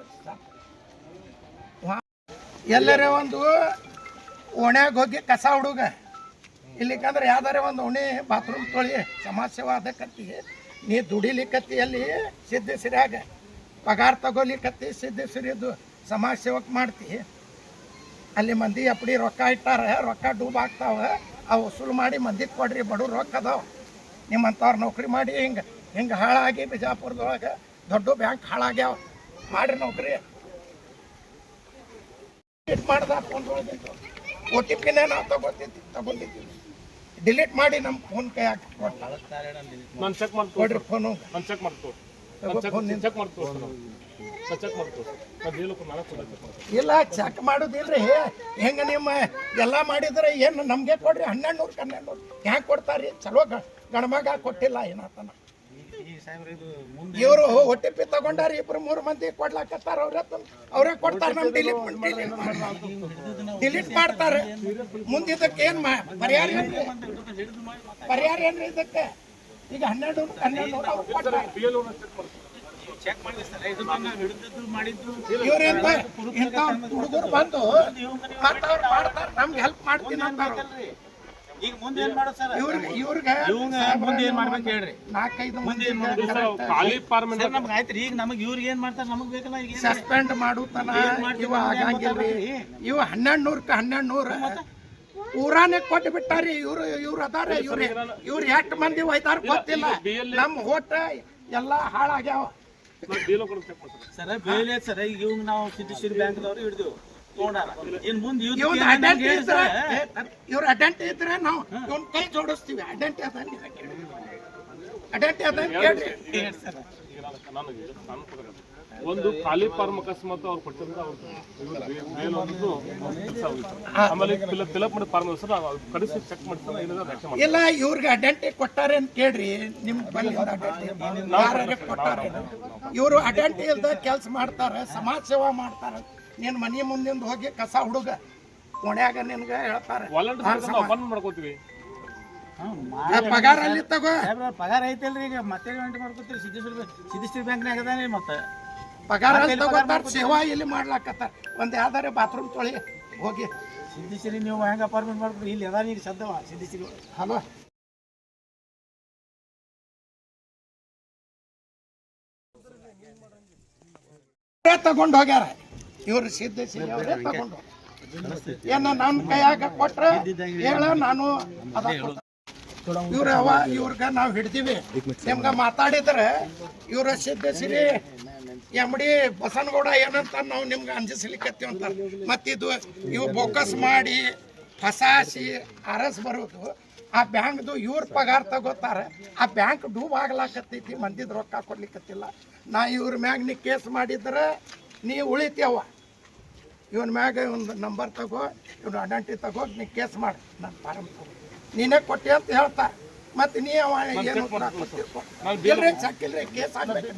ಎಲ್ಲರೇ ಒಂದು ಓಣ್ಯಾಗ ಹೋಗಿ ಕಸ ಹುಡುಗ, ಇಲ್ಲಿಕಂದ್ರೆ ಯಾವ್ದಾರೆ ಒಂದು ಓಣಿ ಬಾತ್ರೂಮ್ ತೊಳಿ, ಸಮಾಜ ಸೇವಾ ಅದಕ್ಕತ್ತಿ, ನೀ ದುಡಿಲಿಕ್ಕತ್ತಿ ಅಲ್ಲಿ ಸಿದ್ಧಸಿರಿಯಾಗ ಪಗಾರ ತಗೋಲಿಕ್ಕತ್ತಿ, ಸಿದ್ಧಸಿರಿದು ಸಮಾಜ ಸೇವಕ್ ಮಾಡ್ತಿ. ಅಲ್ಲಿ ಮಂದಿ ಅಪ್ಪಡಿ ರೊಕ್ಕ ಇಟ್ಟಾರ, ರೊಕ್ಕ ಡೂಬ್ ಆಗ್ತಾವ, ಅವು ವಸೂಲು ಮಾಡಿ ಮಂದಿಗೆ ಕೊಡ್ರಿ, ಬಡವ್ರು ರೊಕ್ಕ ಅದಾವ. ನಿಮ್ಮಂಥವ್ರು ನೌಕರಿ ಮಾಡಿ ಹಿಂಗೆ ಹಾಳಾಗಿ ಬಿಜಾಪುರದೊಳಗೆ ದೊಡ್ಡ ಬ್ಯಾಂಕ್ ಹಾಳಾಗ್ಯಾವ, ಮಾಡ್ರಿ ನೌಕರಿ. ಮಾಡ್ದ ಫೋನ್ದೊಳಗಿಂದು OTPನೇ ನಾವು ತಗೊಂಡಿದ್ದೀವಿ, ಡಿಲೀಟ್ ಮಾಡಿ ನಮ್ಮ ಫೋನ್ ಕೈ ಹಾಕಿ ಕೊಡ್ರಿ, ಫೋನು ಇಲ್ಲ ಚೆಕ್ ಮಾಡೋದಿಲ್ರಿ. ಹೆಂಗ ನಿಮ್ಮ ಎಲ್ಲ ಮಾಡಿದ್ರೆ ಏನು ನಮ್ಗೆ ಕೊಡ್ರಿ? 1200 ಹ್ಯಾಂಗ ಕೊಡ್ತಾರ್ರಿ? ಚಲೋ ಗಣಮಗ ಕೊಟ್ಟಿಲ್ಲ ಏನತನ. ಇವರು OTP ತಗೊಂಡಾರ, 2-3 ಮಂದಿ ಕೊಡ್ಲಾಕತ್ತಾರ, ಅವ್ರೇ ಕೊಡ್ತಾರ. ನಮ್ ಡಿಲೀಟ್ ಮಾಡ್ತಾರೆ. ಮುಂದೆ ಇದಕ್ಕೆ ಏನ್ ಪರಿಹಾರ ಏನ್ರಿ ಇದಕ್ಕೆ? ಈಗ 1200 ಅವ್ರು ಕೊಟ್ಟಾರೆ. ಚೆಕ್ ಮಾಡಿ ಸರ್ ಇದು ಬಂದು ಹಿಡಿದಿದ್ದು ಮಾಡಿದ್ದು ಇವ್ರಿಂದ ಇಂಥ ಹುಡುಗರು ಬಂದು ಮತ್ತೆ ಅವ್ರು ಮಾಡ್ತಾರೆ, ನಮ್ಗೆ ಹೆಲ್ಪ್ ಮಾಡ್ತೀನಿ ಅಂತಾರೆ. ಈಗ ಮುಂದೆ ಏನ್ ಮಾಡೋದು ಸರ್? ಇವ್ರಿಗೆ ಮುಂದೆ ಏನ್ ಮಾಡ್ಬೇಕು ಹೇಳ್ರಿ? 4-5 ಮಂದಿ ಸರ್ ನಮ್ಗೆ ಆಯ್ತ್ರಿ, ಈಗ ನಮಗೆ ಇವ್ರಿಗೆ ಏನ್ ಮಾಡ್ತಾರೆ ನಮಗ್ ಬೇಕಲ್ಲ. ಈಗ ಸಸ್ಪೆಂಡ್ ಮಾಡುತ್ತಾನ ಇವ ಆಗಂಗಿಲ್ರಿ. ಇವ 1200 ಊರಾನೇ ಕೊಟ್ಟು ಬಿಟ್ಟಾರಿ. ಇವ್ರು ಅದಾರ. ಇವ್ರು ಎಷ್ಟು ಮಂದಿ ಒಯ್ದಾರ ಗೊತ್ತಿಲ್ಲ. ನಮ್ ಹೋಟ ಎಲ್ಲ ಹಾಳಾಗ್ಯಾವ. ಸರ್ ಬೇಲೆ ಸರ್ ಈಗ ಇವ್ ನಾವು ಸಿದ್ದೇಶ್ವರಿ ಬ್ಯಾಂಕ್ದವ್ರು ಹಿಡಿದು ತಗೊಂಡಾರ. ಇನ್ ಮುಂದೆ ಇವ್ರ ಐಡೆಂಟಿ ಇದ್ರೆ ನಾವು ಇವ್ನ ಕೈ ಜೋಡಿಸ್ತೀವಿ. ಐಡೆಂಟಿ ಅದ ಕೇಳ್ರಿ. ಒಂದು ಖಾಲಿ ಫಾರ್ಮ್ ಅಕಸ್ಮಾತ್ ಅವ್ರು ಕೊಟ್ಟಿದ್ರೆ ಆಮೇಲೆ ಫಿಲಪ್ ಮಾಡಿ ಫಾರ್ಮ್ ಸರ್ ಕಡಿಸಿ ಚೆಕ್ ಮಾಡ್ತಾರೆ ಇಲ್ಲ ಇವ್ರಿಗೆ ಐಡೆಂಟಿ ಕೊಟ್ಟಾರೆ ಅಂತ ಕೇಳ್ರಿ. ನಿಮ್ ಬಲ್ಲಿಂದ ಐಡೆಂಟಿ ಕೊಟ್ಟಾರೆ. ಇವ್ರು ಐಡೆಂಟಿ ಇಲ್ದ ಕೆಲ್ಸ ಮಾಡ್ತಾರೆ, ಸಮಾಜ ಸೇವಾ ಮಾಡ್ತಾರೆ. ನೀನ್ ಮನಿ ಮುಂದಿಂದ ಹೋಗಿ ಕಸ ಹುಡುಗ ಕೊನೆಯಾಗ ನಿನ್ಗ ಹೇಳ್ತಾರೆ ಮಾಡ್ಕೋತೀವಿ. ಪಗಾರ ಅಲ್ಲಿ ತಗೋ. ಪಗಾರ ಐತಲ್ರಿ, ಈಗ ಮತ್ತೆ ಮಾಡ್ಕೊತೀರಿ. ಸಿದ್ದೇಶ್ವರಿ ಬ್ಯಾಂಕ್ನಾಗ ಅದಾನೆ ಮತ್ತೆ ಪಗಾರ ಅಲ್ಲಿ ತಗೋತಾರ. ಸೇವಾ ಇಲ್ಲಿ ಮಾಡ್ಲಾಕತ್ತಾರ. ಒಂದ್ ಯಾವ್ದಾರ ಬಾತ್ರೂಮ್ ತೊಳಿ ಹೋಗಿ. ಸಿದ್ದೇಶ್ವರಿ ನೀವು ಹೆಂಗ ಅಪಾರ್ಟ್ಮೆಂಟ್ ಮಾಡ್ಕೊಡ್ರಿ, ಇಲ್ಲಿ ಅದ ಈಗ ಸದ್ದವ ಸಿದ್ದೇಶ್ವರಿ. ಹಲೋ ತಗೊಂಡ್ ಹೋಗ್ಯಾರ ಇವ್ರು. ಸಿದ್ದೇಶ್ವರಿ ಅವರೇ ತಗೊಂಡು ಏನ ನಮ್ ಕೈಯಾಗ ಕೊಟ್ರ ಹೇಳ ನಾನು ಇವ್ರಗ ನಾವ್ ಹಿಡ್ತೀವಿ. ನಿಮ್ಗ ಮಾತಾಡಿದ್ರೆ ಇವ್ರ ಸಿದ್ದೇಶ್ವರಿ ಎಮ್ಡಿ ಬಸನಗೌಡ ಏನಂತ ನಾವು ನಿಮ್ಗೆ ಅಂಜಿಸ್ಲಿಕ್ಕತ್ತೀವಿ ಅಂತಾರ. ಮತ್ತಿದು ಇವು ಬೋಕಸ್ ಮಾಡಿ ಫಸಾಸಿ ಅರಸ್ ಬರೋದು. ಆ ಬ್ಯಾಂಕ್ದು ಇವ್ರ ಪಗಾರ ತಗೋತಾರ. ಆ ಬ್ಯಾಂಕ್ ಡೂಬ್ ಆಗ್ಲಾಕತ್ತೈತಿ. ಮಂದಿದ್ ರೊಕ್ಕ ಕೊಡ್ಲಿಕ್ಕತ್ತಿಲ್ಲ. ನಾ ಇವ್ರ ಮ್ಯಾಗ ನೀ ಕೇಸ್ ಮಾಡಿದ್ರೆ ನೀ ಉಳಿತೀಯವ. ಇವನ್ ಮ್ಯಾಗ ಒಂದು ನಂಬರ್ ತಗೋ, ಇವ್ನ ಐಡೆಂಟಿ ತಗೋ, ನೀ ಕೇಸ್ ಮಾಡಿ. ನನ್ನ ಫಾರಮ್ ತಗೋ, ನೀನೇ ಕೊಟ್ಟಿ ಅಂತ ಹೇಳ್ತಾರೆ. ಮತ್ತೆ ನೀ ಅವ ಏನು ಇಲ್ರಿ ಚಕ್ಕಿಲ್ರಿ ಕೇಸ್ ಆಗ್ಬೇಕು.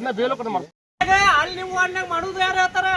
ಅಲ್ಲಿ ನೀವು ವಾರ್ಡ್ನಾಗ ಮಾಡುದು ಯಾರು ಹೇಳ್ತಾರ?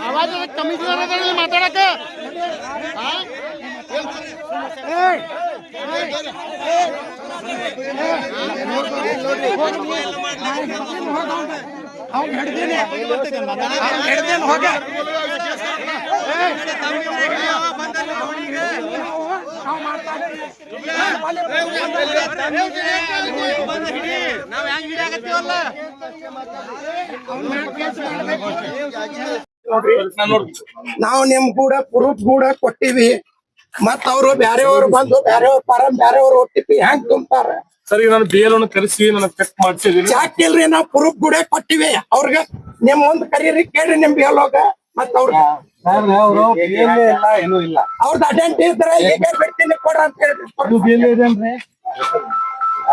ಅವಾಗ ಕಮಿಷನರ್ ಮಾತಾಡಕ ಅವ್ನು ಹಿಡ್ದೀನಿ ಹೋಗ. ನಾವು ನಿಮ್ ಕೂಡ ಪ್ರೂಫ್ ಕೂಡ ಕೊಟ್ಟಿವಿ. ಮತ್ತ ಅವರು ಬ್ಯಾರೆಯವ್ರು ಬಂದು ಬ್ಯಾರೆಯವ್ರ ಫಾರಂ ಬ್ಯಾರೆಯವ್ರು OTP ಹೆಂಗ್ ತುಂಬ್ತಾರ? ಸರ್ ಈಗ ನಾನು BL ಕರೆಸಿ ನಾನು ಚೆಕ್ ಮಾಡ್ಸಿದೀನಿ. ಯಾಕಿಲ್ರಿ ನಾವು ಪ್ರೂಫ್ ಕೂಡ ಕೊಟ್ಟಿವಿ ಅವ್ರಿಗೆ. ನಿಮ್ ಮುಂದ್ ಕರೀರಿ ಕೇಳ್ರಿ ನಿಮ್ BLOಗ. ಮತ್ತ ಅವ್ರಿಗೆ ಏನೂ ಇಲ್ಲ. ಅವ್ರದ್ದು ಐಡೆಂಟಿ ಇದ್ರೆ ಈಗ ಬಿಡ್ತೀನಿ ಕೊಡ ಅಂತ ಹೇಳ್ರಿ.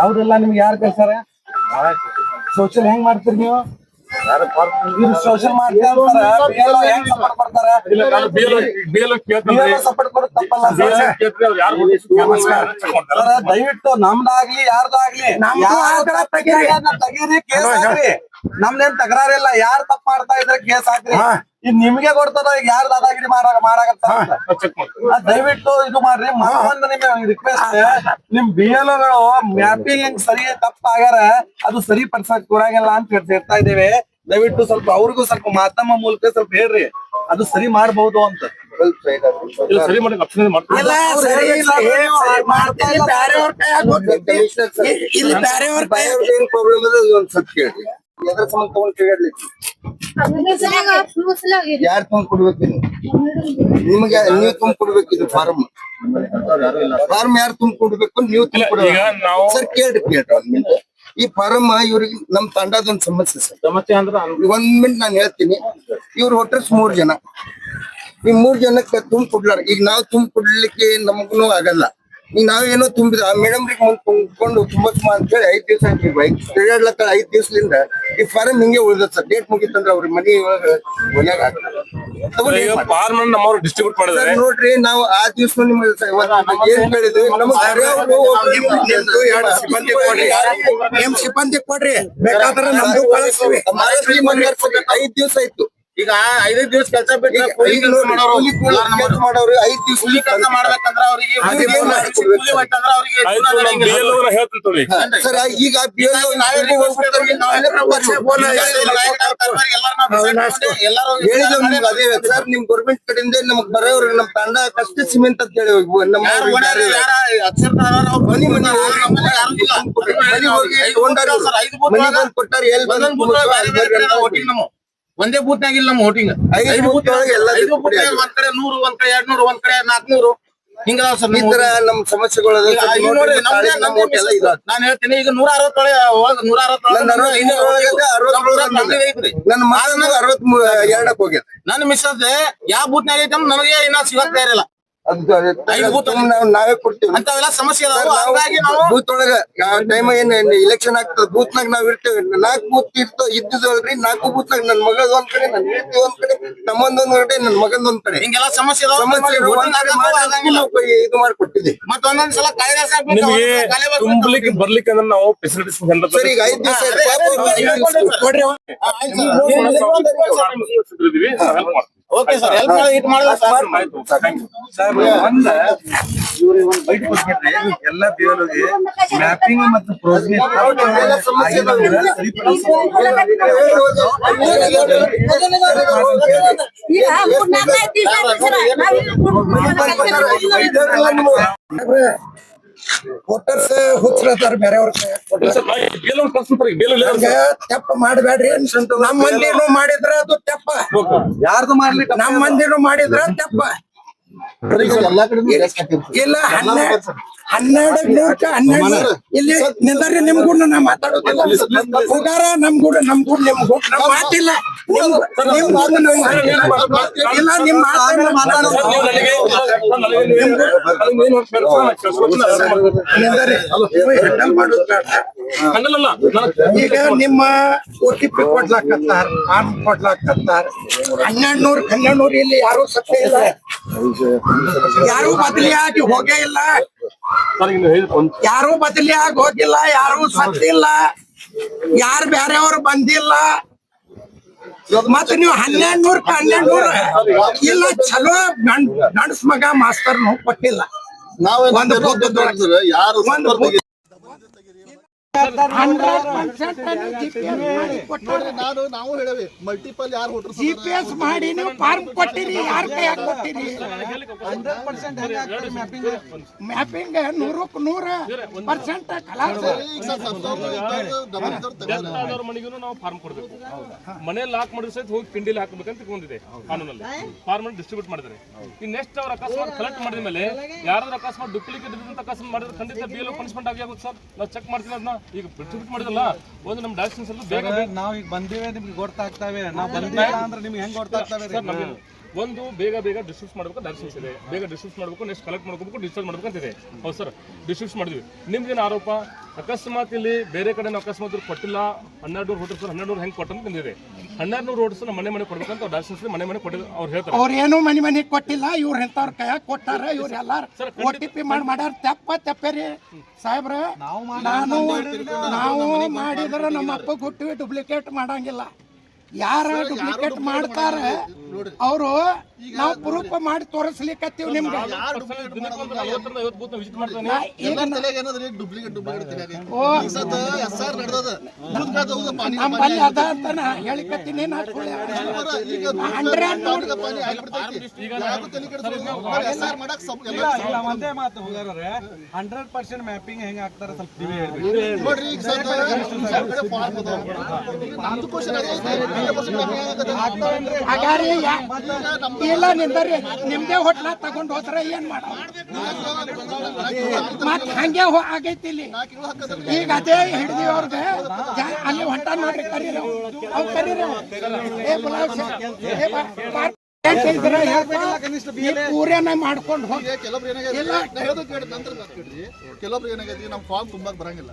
ಅವ್ರೆಲ್ಲ ನಿಮ್ಗೆ ಯಾರು ಕಳ್ಸಾರ? ಸೋಷಿಯಲ್ ಹೆಂಗ್ ಮಾಡ್ತೀರಿ ನೀವು? ಸೋಷಿಯಲ್ ಸಪೋರ್ಟ್ ಕೊಡೋದು ತಪ್ಪಲ್ಲ. ದಯವಿಟ್ಟು ನಮ್ದಾಗ್ಲಿ ಯಾರ್ದಾಗ್ಲಿ ತೆಗೀರಿ, ಕೇಸ್ ಹಾಕ್ರಿ. ನಮ್ದೇನ್ ತಕರಾರಿಲ್ಲ. ಯಾರು ತಪ್ಪು ಮಾಡ್ತಾ ಇದ್ರೆ ಕೇಸ್ ಹಾಕ್ರಿ. ಇದ್ ನಿಮ್ಗೆ ಕೊಡ್ತದ ಈಗ ಯಾರು ದಾದಾಗಿರಿ ಮಾಡಾಕತ್ತ. ದಯವಿಟ್ಟು ಇದು ಮಾಡ್ರಿ. ಮತ್ತೊಂದು ನಿಮ್ ರಿಕ್ವೆಸ್ಟ್, ನಿಮ್ BLOಗಳು ಮ್ಯಾಪಿಂಗ್ ಸರಿ ತಪ್ಪಾಗ್ಯಾರ, ಅದು ಸರಿ ಪಡಿಸಕ್ ಕೊಡಂಗಿಲ್ಲ ಅಂತ ಹೇಳ್ತಾ ಇದ್ದೇವೆ. ದಯವಿಟ್ಟು ಸ್ವಲ್ಪ ಅವ್ರಿಗೂ ಸ್ವಲ್ಪ ಮಾಧ್ಯಮ ಮೂಲಕ ಸ್ವಲ್ಪ ಹೇಳ್ರಿ, ಅದು ಸರಿ ಮಾಡಬಹುದು ಅಂತ. ಸರಿ ಮಾಡಿ ಆಪ್ಷನ್ ಮಾಡ್ತೀವಿ. ಎದ್ರ ಸಂಬಂಧ ತಗೊಂಡ್ ತಿರುಗಾಡ್ಲಿಕ್ಕೆ ಯಾರು ತುಂಬ ಕೊಡ್ಬೇಕು? ನಿಮ್ಗೆ ನೀವು ತುಂಬ ಕೊಡ್ಬೇಕು. ಇದು ಫಾರ್ಮ್ ಯಾರು ತುಂಬ ಕೊಡ್ಬೇಕು? ನೀವು ಸರ್ ಕೇಳ್ರಿ. ಈ ಫಾರಂ ಇವ್ರಿಗೆ ನಮ್ ತಂಡದೊಂದು ಸಮಸ್ಯೆ ಸರ್. ಸಮಸ್ಯೆ ಅಂದ್ರೆ 1 ಮಿನಿಟ್ ನಾನು ಹೇಳ್ತೀನಿ. ಇವ್ರ ಹೋಟೆಲ್ಸ್ 3 ಜನ. ಈ 3 ಜನಕ್ಕೆ ತುಂಬ ಕೊಡ್ಲಾರ. ಈಗ ನಾವು ತುಂಬ ಕೊಡ್ಲಿಕ್ಕೆ ನಮಗೂ ಆಗಲ್ಲ. ಈಗ ನಾವೇನೋ ತುಂಬಿದ ಆ ಮೇಡಮ್ರಿಗೆ ಮುಂದೆ ತುಂಬಿಕೊಂಡು ತುಂಬಾ ಅಂತ ಹೇಳಿ 5 ದಿವಸ ತಿರುಗಾಡ್ಲಕ್ಕ 5 ದಿವಸದಿಂದ ಈ ಫಾರಂ ಹಿಂಗೆ ಉಳ್ದತ್ ಸರ್. ಡೇಟ್ ಮುಗಿತಂದ್ರ ಅವ್ರ ಮನಿ ಒಳಗ ತಗೊಂಡು ಈಗ ಫಾರ್ಮ್ ನಮ್ಮವ್ರು ಡಿಸ್ಟ್ರಿಬ್ಯೂಟ್ ಮಾಡಿದ್ದಾರೆ. ನೋಡ್ರಿ ನಾವು ಆ ದಿವ್ಸ ನಿಮ್ಗೆ ಏನ್ ಹೇಳಿದ್ವಿ ನಮಗ್ ನಿಮ್ ಸಿಬ್ಬಂದಿ ಕೊಡ್ರಿ, ಬೇಕಾದ್ರೆ ನಮ್ದು ಕಳಿಸ್ತೀವಿ. 5 ದಿವಸ ಆಯ್ತು. ಈಗ 5 ದಿವಸ ಕೆಲಸ ಬಿಟ್ಟು ಈಗ ಮಾಡೋರು 5 ದಿವಸ ಕೆಲಸ ಮಾಡ್ಬೇಕಂದ್ರ ಅವ್ರಿಗೆ ಆಯ್ತು, ನಮ್ BLO ನ ಹೇಳ್ತೀನಿ ತಗೊಳ್ಳಿ. ಸರ್ ಈಗ ಹೇಳಿದ್ರು ನಿಮ್ಗೆ ಅದೇ ಸರ್, ನಿಮ್ ಗೌರ್ಮೆಂಟ್ ಕಡೆಯಿಂದ ನಮಗ್ ಬರೋರು ನಮ್ ತಂಡ ಕಷ್ಟ ಸಿಮೆಂಟ್ ಅಂತ ಹೇಳಿ ನಮ್ಮ ಮನಿ ಹೋಗಿ ಕೊಟ್ಟಾರ ಎಲ್ಲಿ ಒಂದೇ ಬೂತ್ನಾಗ ಇಲ್ಲ ನಮ್ಮ ವೋಟಿಂಗ್. 5 ಬೂತ್ ಒಳಗೆ ಎಲ್ಲ ಒಂದ್ ಕಡೆ 100, ಒಂದ್ ಕಡೆ 200, ಒಂದ್ ಕಡೆ 400 ಹಿಂಗ ಸರ್. ಈ ತರ ನಮ್ ಸಮಸ್ಯೆಗಳು ನಾನು ಹೇಳ್ತೀನಿ ಈಗ 160 ನನ್ನ ಮಾರನ 62 ಹೋಗ್ಯದ. ನನ್ನ ಮಿಸ್ಸಸ್ ಯಾವ ಬೂತ್ನಾಗ ಐತೆ ನಮಗೆ ಇನ್ನ ಸಿಗತ್ತಾ ಇರಲ್ಲ. ನಾವೇ ಕೊಡ್ತೀವಿ ಅಂತವೆಲ್ಲ ಸಮಸ್ಯೆ ಅದಾವ. ಹಾಗಾಗಿ ನಾವು ಬೂತ್ ಒಳಗ ಟೈಮ್ ಏನ್ ಇಲೆಕ್ಷನ್ ಆಗ್ತದ ಬೂತ್ನಾಗ ನಾವ್ ಇರ್ತೇವೆ. 4 ಬೂತ್ ಇದ್ದಲ್ರಿ. 4 ಬೂತ್ನಾಗ ನನ್ ಮಗದ್ ಒಂದ್ ಕಡೆ, ನನ್ ಹೆಂಡತಿ ಒಂದ್ ಕಡೆ, ತಮ್ಮಂದೊಂದ್ ಕಡೆ, ನನ್ ಮಗಂದ್ ಒಂದ್ ಕಡೆ ಹಿಂಗೆಲ್ಲ ಸಮಸ್ಯೆ ಇದು ಮಾಡ್ಕೊಟ್ಟಿದ್ದೆ. ಮತ್ತ ಒಂದೊಂದ್ಸಲ ನಿಮ್ಗೆ ತುಂಬಲಿಕ್ಕೆ ಬರ್ಲಿಕ್ಕೆ ಅಂದ್ರೆ ನಾವು ಫೆಸಿಲಿಟೀಸ್ ಸರ್ ಈಗ 5 ದಿವಸ ಓಕೆ ಸರ್, ಹೆಲ್ಪ್ ಮಾಡಿ ಇಟ್ ಮಾಡಿದ್ರೆ ಎಲ್ಲ BLOಗೆ ಮ್ಯಾಪಿಂಗ್ ಮತ್ತು ವೋಟರ್ಸ್ ಹುಚ್ಚರತಾರ ಬೇರೆಯವ್ರ ತೆಪ್ಪ ಮಾಡಬೇಡ್ರಿ. ನಮ್ ಮಂದಿನೂ ಮಾಡಿದ್ರ ಅದು ತೆಪ್ಪ, ಯಾರ್ದು ಮಾಡ್ಲಿಕ್ಕೆ ನಮ್ ಮಂದಿನೂ ಮಾಡಿದ್ರ ತೆಪ್ಪ. ಇಲ್ಲ 12 ಇಲ್ಲಿ ನಿಂದರಿ ನಿಮ್ಗೂಡ ನಾ ಮಾತಾಡೋದಿಲ್ಲ. ಹೋಗಾರ ನಮ್ಗೂಡ ನಮ್ ಮಾತಿಲ್ಲ. ಇಲ್ಲ ನಿಮ್ ಮಾತಾಡೋದು ಈಗ ನಿಮ್ಮ OTP ಕೊಡ್ಲಾಕತ್ತಾರ, ಫಾರ್ಮ್ ಕೊಡ್ಲಾಕತ್ತಾರ. 1200 ಇಲ್ಲಿ ಯಾರು ಸತ್ಯ ಇಲ್ಲ, ಯಾರು ಬದಲಿ ಆಗಿ ಹೋಗೇ ಇಲ್ಲ, ಯಾರು ಬದಲಿ ಆಗಿ ಹೋಗಿಲ್ಲ, ಯಾರು ಸತ್ತಿಲ್ಲ, ಯಾರು ಬೇರೆಯವ್ರು ಬಂದಿಲ್ಲ. ಮತ್ತ ನೀವು 1200 ಇಲ್ಲ ಚಲೋ ಗಂಡಸ್ ಮಗ ಮಾಸ್ತರ್ ಕೊಟ್ಟಿಲ್ಲ. ಒಂದು ಯಾರು ನಾವು ಹೇಳವಿ ಮಲ್ಟಿಪಲ್ ಯಾರು GPS ಮಾಡಿ ನೀವು ಫಾರ್ಮ್ ಕೊಟ್ಟಿರಿ, ಯಾರ ಕೈಯಾಗ ಕೊಟ್ಟಿರಿ? 100% ಮ್ಯಾಪಿಂಗ್ 100% ಖಲಾಸ್. ಮನೆಗೂ ನಾವು ಫಾರ್ಮ್ ಕೊಡ್ಬೇಕು. ಮನೆ ಲಾಕ್ ಮಾಡಿದ್ರೆ ಸಹಿತ ಹೋಗಿ ಪಿಂಡಿಲಿ ಹಾಕಬೇಕಂತ ಬಂದಿದೆ ಕಾನೂನಲ್ಲಿ. ಫಾರ್ಮ್ ಡಿಸ್ಟ್ರಿಬ್ಯೂಟ್ ಮಾಡಿದ್ರೆ ಈ ನೆಕ್ಸ್ಟ್ ಅವ್ರ ಅಕಸ್ಮಾತ್ ಕಲೆಕ್ಟ್ ಮಾಡಿದ ಮೇಲೆ ಯಾರಾದ್ರೂ ಅಕಸ್ಮಾತ್ ಡುಪ್ಲಿಕೇಟ್ ಇದ್ದಂತ ಅಕಸ್ಮಾತ್ ಮಾಡಿದ್ರೆ ಖಂಡಿತ BLO ಪನಿಷ್ಮೆಂಟ್ ಆಗುತ್ತೆ ಸರ್. ನಾವು ಚೆಕ್ ಮಾಡ್ತೀವಿ ಅದನ್ನ. ಈಗ ಡಿಸ್ಟ್ರಿಬ್ಯೂಟ್ ಮಾಡಿದಲ್ಲ ಒಂದು ನಮ್ಮ ಡೈರೆಕ್ಷನ್ಸ್ ಅಲ್ಲಿ ಬೇಗ ನಾವು ಈಗ ಬಂದಿವೆ ನಿಮ್ಗೆ ಗೊತ್ತಾಗ್ತವೆ, ನಾವು ಬಂದಿಲ್ಲ ಅಂದ್ರೆ ನಿಮ್ಗೆ ಹೆಂಗ್ ಗೊತ್ತಾಗ್ತವೆ? ಒಂದು ಬೇಗ ಡಿಸ್ಟ್ರಿಬ್ಯೂಟ್ ಮಾಡಬೇಕು, ಡೈರೆಕ್ಷನ್ಸ್ ಇದೆ. ಬೇಗ ಡಿಸ್ಟ್ರಿಬ್ಯೂಟ್ ಮಾಡಬೇಕು, ನೆಕ್ಸ್ಟ್ ಕಲೆಕ್ಟ್ ಮಾಡ್ಕೋಬೇಕು, ಡಿಸ್ಚಾರ್ಜ್ ಮಾಡ್ಬೇಕು ಅಂತಿದೆ. ಹೌದು ಸರ್, ಡಿಸ್ಟ್ರಿಬ್ಯೂಟ್ ಮಾಡಿದ್ವಿ. ನಿಮ್ದೇನು ಆರೋಪ ಅಕಸ್ಮಾತ್ ಇಲ್ಲಿ ಬೇರೆ ಕಡೆ ಅಕಸ್ಮಾತ್ ಕೊಟ್ಟಿಲ್ಲ 1200 ವೋಟರ್ಸ್ 1200 ಹೆಂಗೆ ಕೊಟ್ಟಂತ ಬಂದಿದೆ. 1200 ವೋಟರ್ಸ್ ಮನೆ ಕೊಡ್ಬೇಕಂತ ಡೈರೆಕ್ಷನ್ಸ್ ಮನೆ ಕೊಟ್ಟಿದ್ದು ಅವ್ರು ಹೇಳ್ತಾರೆ. ಅವ್ರ ಏನು ಮನೆ ಕೊಟ್ಟಿಲ್ಲ, ಇವ್ರ ಎಂತವ್ರ ಕೈಯಾಗ ಕೊಟ್ಟಾರ. ಇವ್ರ ಎಲ್ಲಾರ OTP ಮಾಡ್ಯಾರ. ತೆಪ್ಪೇರಿ ಸಾಹೇಬ್ರ, ನಾವು ಮಾಡಿದ್ರ ನಮ್ಮ ಅಪ್ಪ ಹುಟ್ಟಿ ಡುಪ್ಲಿಕೇಟ್ ಮಾಡಂಗಿಲ್ಲ. ಯಾರ ಡುಪ್ಲಿಕೇಟ್ ಮಾಡ್ತಾರ ಅವರು ನಾವು ಪ್ರೂಫ್ ಮಾಡಿ ತೋರಿಸ್ಲಿಕ್ಕತ್ತೀವಿ ನಿಮ್ಗೆ. ನಮ್ಮಲ್ಲಿ ಅದ ಅಂತ ನಾ ಹೇಳಿಕತ್ತೀನಿ. ಒಂದೇ ಮಾತು ಹೋಗಾರೆ 100% ಮ್ಯಾಪಿಂಗ್ ಹೆಂಗ್ ಆಗ್ತಾರೆ ಸ್ವಲ್ಪ ಇಲ್ಲ ನಿಂದರಿ ನಿಮ್ದೇ ಹೋಟ್ಲ ತಗೊಂಡ್ ಹೋದ್ರ ಏನ್ ಮಾಡ ಮತ್ ಹಂಗೆ ಆಗೈತಿ ಇಲ್ಲಿ. ಈಗ ಅದೇ ಹಿಡ್ದಿ ಅವ್ರಿಗೆ ಅಲ್ಲಿ ಹೊಂಟ ನೋಡ್ರಿ ಕರೀರಿ, ಅವ್ ಕರೀರಿ. ಪೂರ್ಯನ ಮಾಡ್ಕೊಂಡು ಹೋಗಿ ಕೆಲವೊಬ್ರು ಏನಾಗೈತಿ ನಂತರ ಕೇಳ್ರಿ, ಕೆಲವೊಬ್ರು ಏನಾಗೈತಿ ನಮ್ ಫಾರ್ಮ್ ತುಂಬಾಕ್ ಬರಂಗಿಲ್ಲ,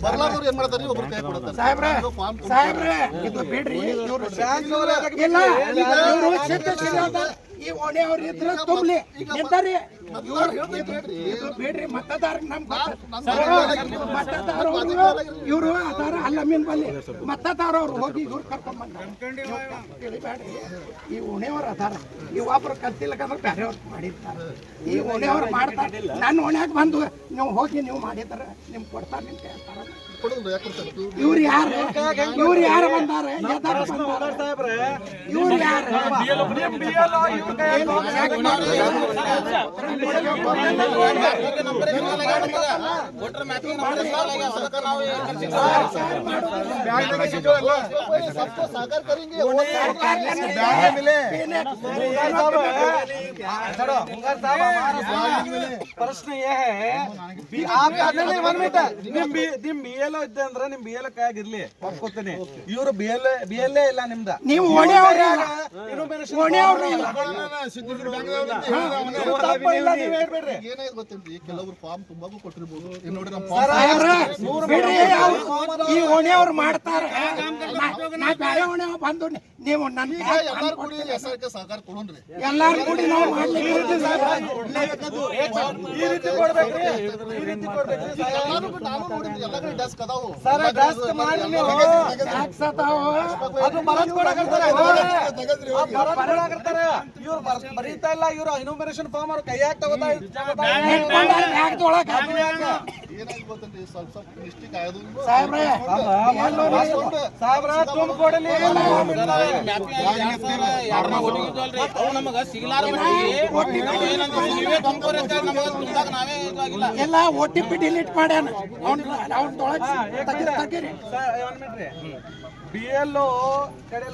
ಬರ್ಲಾರ್ದವ್ರು ಏನ್ ಮಾಡ್ತಾರೆ ಒಬ್ರು ಕೈ ಕೊಡ್ತಾರೆ. ಸಾಹೇಬ್ರೆ ಇದು ಬಿಡ್ರಿ, ಇವ್ರು ಇಲ್ಲ ಇವ್ರು ಈ ಓಣಿ ಅವ್ರು ಇದ್ರೆ ತುಂಬಲಿ ನಿಂತಾರಿ. ಇದು ಬಿಡ್ರಿ, ಮತದಾರ ಮತದಾರವ್ರು ಇವ್ರು ಅದಾರ ಅಲ್ಲ ಮೀನ್ ಬಲ್ಲಿ ಮತದಾರವ್ರು ಹೋಗಿ ಇವ್ರು ಕರ್ಕೊಂಡ್ ಬಂದ್ರಿ. ಈ ಓಣಿಯವ್ರು ಅದಾರ, ಇವೊಬ್ರು ಕಲ್ತಿಲ್ಲಕಂದ್ರೆ ಬೇರೆಯವ್ರು ಮಾಡಿರ್ತಾರೆ. ಈ ಓಣಿಯವ್ರು ಮಾಡ್ತಾರೆ. ನನ್ನ ಓಣ್ಯಾಗ ಬಂದು ನೀವು ಹೋಗಿ ನೀವು ಮಾಡಿದಾರ ನಿಮ್ಗೆ ಕೊಡ್ತಾರೆ ನಿಮ್ಗೆ ಹೇಳ್ತಾರ. ಇವ್ರು ಯಾರು ಬಂದಾರ? ಇವ್ರು ಯಾರು? प्रश्न ये है आप ನಿಮ್ ಬಿ ಎಲ್ ಇದ್ದೆ ಅಂದ್ರೆ ನಿಮ್ ಬಿ ಎಲ್ ಕೈಯಾಗಿರ್ಲಿ ಒಪ್ಕೋತೀನಿ. ಇವ್ರು ಬಿ ಎಲ್ ಇಲ್ಲ ನಿಮ್ದ, ನೀವು ಏನಾಯ್ತು ಗೊತ್ತೇನ್ರಿ, ಕೆಲವ್ರು ಫಾರ್ಮ್ ತುಂಬಾಕು ಕೊಟ್ಟಿರ್ಬೋದು. ನೋಡಿ ಈ ಓಣಿಯವ್ರು ಮಾಡ್ತಾರೆ. ನಾ ಬೇರೆ ಓಣಿಯವ್ರು ಬಂದು ನೀವು ನನ್ನ ಎಲ್ಲಾರು ಕೂಡಿ ಹೆಸರಕ್ಕೆ ಸಹಕಾರ ಕೊಡೋಣ್ರಿ. ಎಲ್ಲಾರು ಕೂಡಿ ನಾವು ಮಾಡ್ಲಿಕ್ಕೆ ನಾನು ನೋಡಿದ್ರಿ ಎಲ್ಲ ಕಡೆ ಡೆಸ್ಕ್ ಅದಾವು. ಇವ್ರು ಬರೀತಾ ಇಲ್ಲ, ಇವ್ರು ಇನ್ಫಾರ್ಮೇಶನ್ ಫಾರ್ಮ್ ಅವ್ರ ಕೈಯಾಗ ತಗೋತಾ ಏನಾಗಿ ಗೊತ್ತೇನ್ರಿ, ಸ್ವಲ್ಪ ಮಿಸ್ಟೇಕ್ ಆಗೋದು ತುಂಬಿಕೊಡಲಿ. ಎಲ್ಲ OTP ಡಿಲೀಟ್ ಮಾಡ್ಯಾನ. BLO ಕಡೆ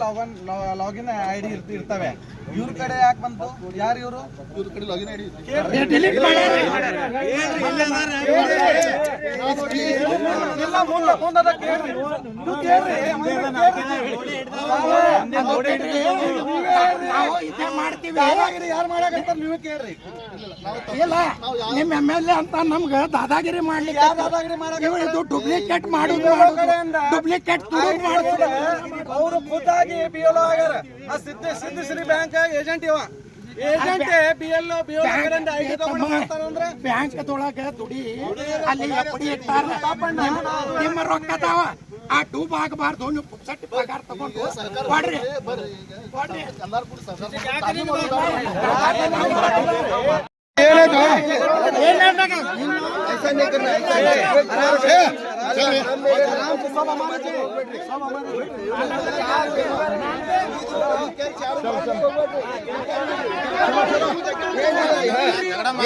ಲಾಗಿನ್ ಐಡಿ ಇರ್ತವೆ, ಇವ್ರ ಕಡೆ ಯಾಕೆ ಬಂತು? ಯಾರು ಇವರು? ಇವ್ರ ಕಡೆ ಲಾಗಿನ್ ಐಡಿ ಡಿಲೀಟ್ ಮಾಡ್ಯಾನ. ನಾವು ಇದೇ ಮಾಡ್ತೀವಿ. ಯಾರು ಮಾಡಾಕಂತಾರ ನೀವು ಕೇಳ್ರಿ. ಇಲ್ಲ ನಿಮ್ MLA ಅಂತ ನಮ್ಗ ದಾದಾಗಿರಿ ಮಾಡ್ಲಿಕ್ಕೆ ಇದು ಡೂಪ್ಲಿಕೇಟ್ ಮಾಡುದು, ಡೂಪ್ಲಿಕೇಟ್ ಮಾಡುದು. ಅವರು ಖುದ್ದಾಗಿ BLO ಆಗ್ಯಾರ. ಆ ಸಿದ್ಧಶ್ರೀ ಬ್ಯಾಂಕ್ ಏಜೆಂಟ್ ಇವ ಏಜೆಂಟ್ BLO ಬ್ಯಾಂಕ್ ತೊಳಗ ದುಡಿ ಅಲ್ಲಿ ಎಪ್ಪಡಿ ಇಟ್ಟಾರ. ನಿಮ್ಮ ರೊಕ್ಕದಾವ ಆ ಡೂಬ್ ಆಗಬಾರ್ದು. ನೀವು ಪುಕ್ಸಟ್ಟಿ ಪಗಾರ ತಗೊಂಡು ಕೊಡ್ರಿ ಕೊಡ್ರಿ. ಎಲ್ಲಾರು ಕೂಡಿ ಸಹಕಾರ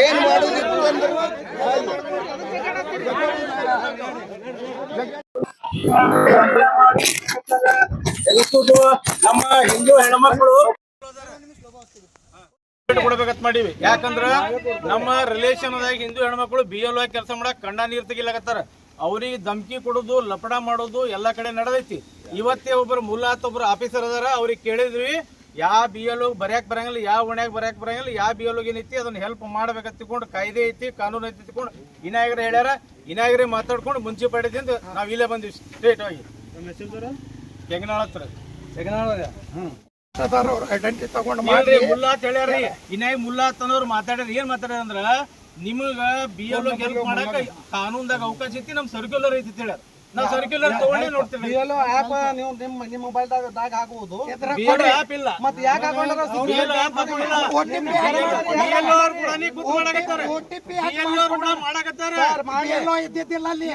ಏನ್ ಮಾಡುದಿತ್ತು ಅಂದ್ರೆ ನಮ್ಮ ಹಿಂದೂ ಹೆಣ್ಮಕ್ಳು ಕೊಡ್ಬೇಕಂತ ಮಾಡೀವಿ. ಯಾಕಂದ್ರ ನಮ್ಮ ರಿಲೇಷನ್ ಹಿಂದೂ ಹೆಣ್ಮಕ್ಳು BLO ಕೆಲಸ ಮಾಡಕ್ ಕಂಡ ನೀರ್ ತೆಗಿಲಕತ್ತಾರ. ಅವ್ರಿಗೆ ಧಮ್ಕಿ ಕೊಡೋದು, ಲಪಡ ಮಾಡೋದು ಎಲ್ಲಾ ಕಡೆ ನಡೆದೈತಿ. ಇವತ್ತೇ ಒಬ್ಬರು ಮುಲ್ಲಾತ್ ಒಬ್ರು ಆಫೀಸರ್ ಅದಾರ, ಅವ್ರಿಗೆ ಕೇಳಿದ್ವಿ ಯಾವ BLO ಬರ್ಯಾಕ್ ಬರಂಗಿಲ್ಲ, ಯಾವ ಓಣ್ಯಾಗ ಬರ್ಯಾಕ್ ಬರಂಗಿಲ್ಲ, ಯಾವ BLO ಏನೈತಿ ಅದನ್ನ ಹೆಲ್ಪ್ ಮಾಡ್ಬೇಕಂತ ತಿಳ್ಕೊಂಡು ಕಾಯ್ದೆ ಐತಿ, ಕಾನೂನು ಐತಿ ತಿಳ್ಕೊಂಡು ಇನಾಯಗರ ಹೇಳ್ಯಾರ. ಇನಾಯಗರೇ ಮಾತಾಡ್ಕೊಂಡು ಮುನ್ಸಿಪಾಲಿಟಿಯಿಂದ ನಾವ್ ಇಲ್ಲೇ ಬಂದ್ವಿ ಸ್ಟ್ರೇಟ್ ಆಗಿ ಕೆಂಗನಾಳ ಹತ್ರ. ಐಡೆಂಟಿ ತಗೊಂಡು ಮುಲ್ಲಾತ್ ಹೇಳ್ಯಾರಿ. ಇನಾಯ್ ಮುಲ್ಲಾತ್ ಅನ್ನೋರು ಮಾತಾಡ್ಯಾರ. ಏನ್ ಮಾತಾಡ್ಯಾರ ಅಂದ್ರ ನಿಮಗ BLO ಹೆಲ್ಪ್ ಮಾಡಕ ಕಾನೂನ್ದಾಗ ಅವಕಾಶ ಐತಿ, ನಮ್ ಸರ್ಕ್ಯುಲರ್ ಐತಿ ಹೇಳ್ಯಾರ. ನಾವ್ ಸರ್ಕ್ಯುಲರ್ ತಗೊಂಡೇ ನೋಡ್ತೀವಿ. BLO ಆಪ್ ನೀವು ನಿಮ್ಮ ಮೊಬೈಲ್ ದಾಗ ಹಾಕಬಹುದು. BLO ಆಪ್ ಇಲ್ಲ. ಮತ್ತೆ ಯಾಕೆ ಹಾಕೊಂಡ್ರ? BLO ಆಪ್ ಹಾಕೊಂಡಿಲ್ಲ. BLO ಅವ್ರು ಕೂಡ ನೀ ಕೂತ್ ಮಾಡಕತ್ತಾರ. BLO ಅವ್ರು ಕೂಡ ಮಾಡಕತ್ತಾರ. ಇದ್ದಿದ್ದಿಲ್ಲ ಅಲ್ಲಿ.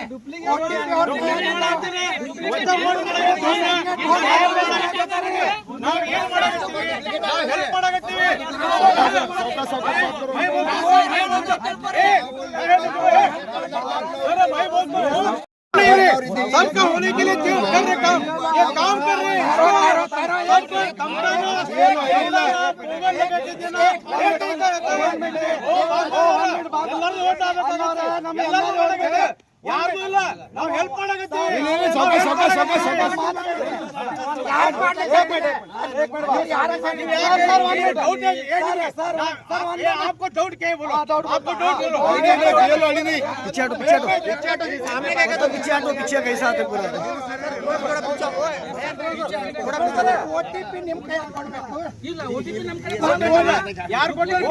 ನಾವ್ ಏನ್ ಮಾಡಕತ್ತೀವಿ? ನಾವ್ ಹೆಲ್ಪ್ ಮಾಡಕತ್ತೀವಿ. सबका होने के लिए कर रहे काम, ये काम कर रहे हैं। ಯಾರು ಇಲ್ಲ, ನಾವು ಹೆಲ್ಪ್ ಮಾಡಕತ್ತೀವಿ. आपको डाउट क्या है बोलो, आपको डाउट बोलो। पीछे हटो, पीछे हटो, सामने क्या कहते हो, पीछे हटो, पीछे कैसा आते पूरा OTP ನಿಮ್ ಕೈ ಕೊಡ್ಬೇಕು. ಯಾರು ಕೊಟ್ಟಿದ್ರು?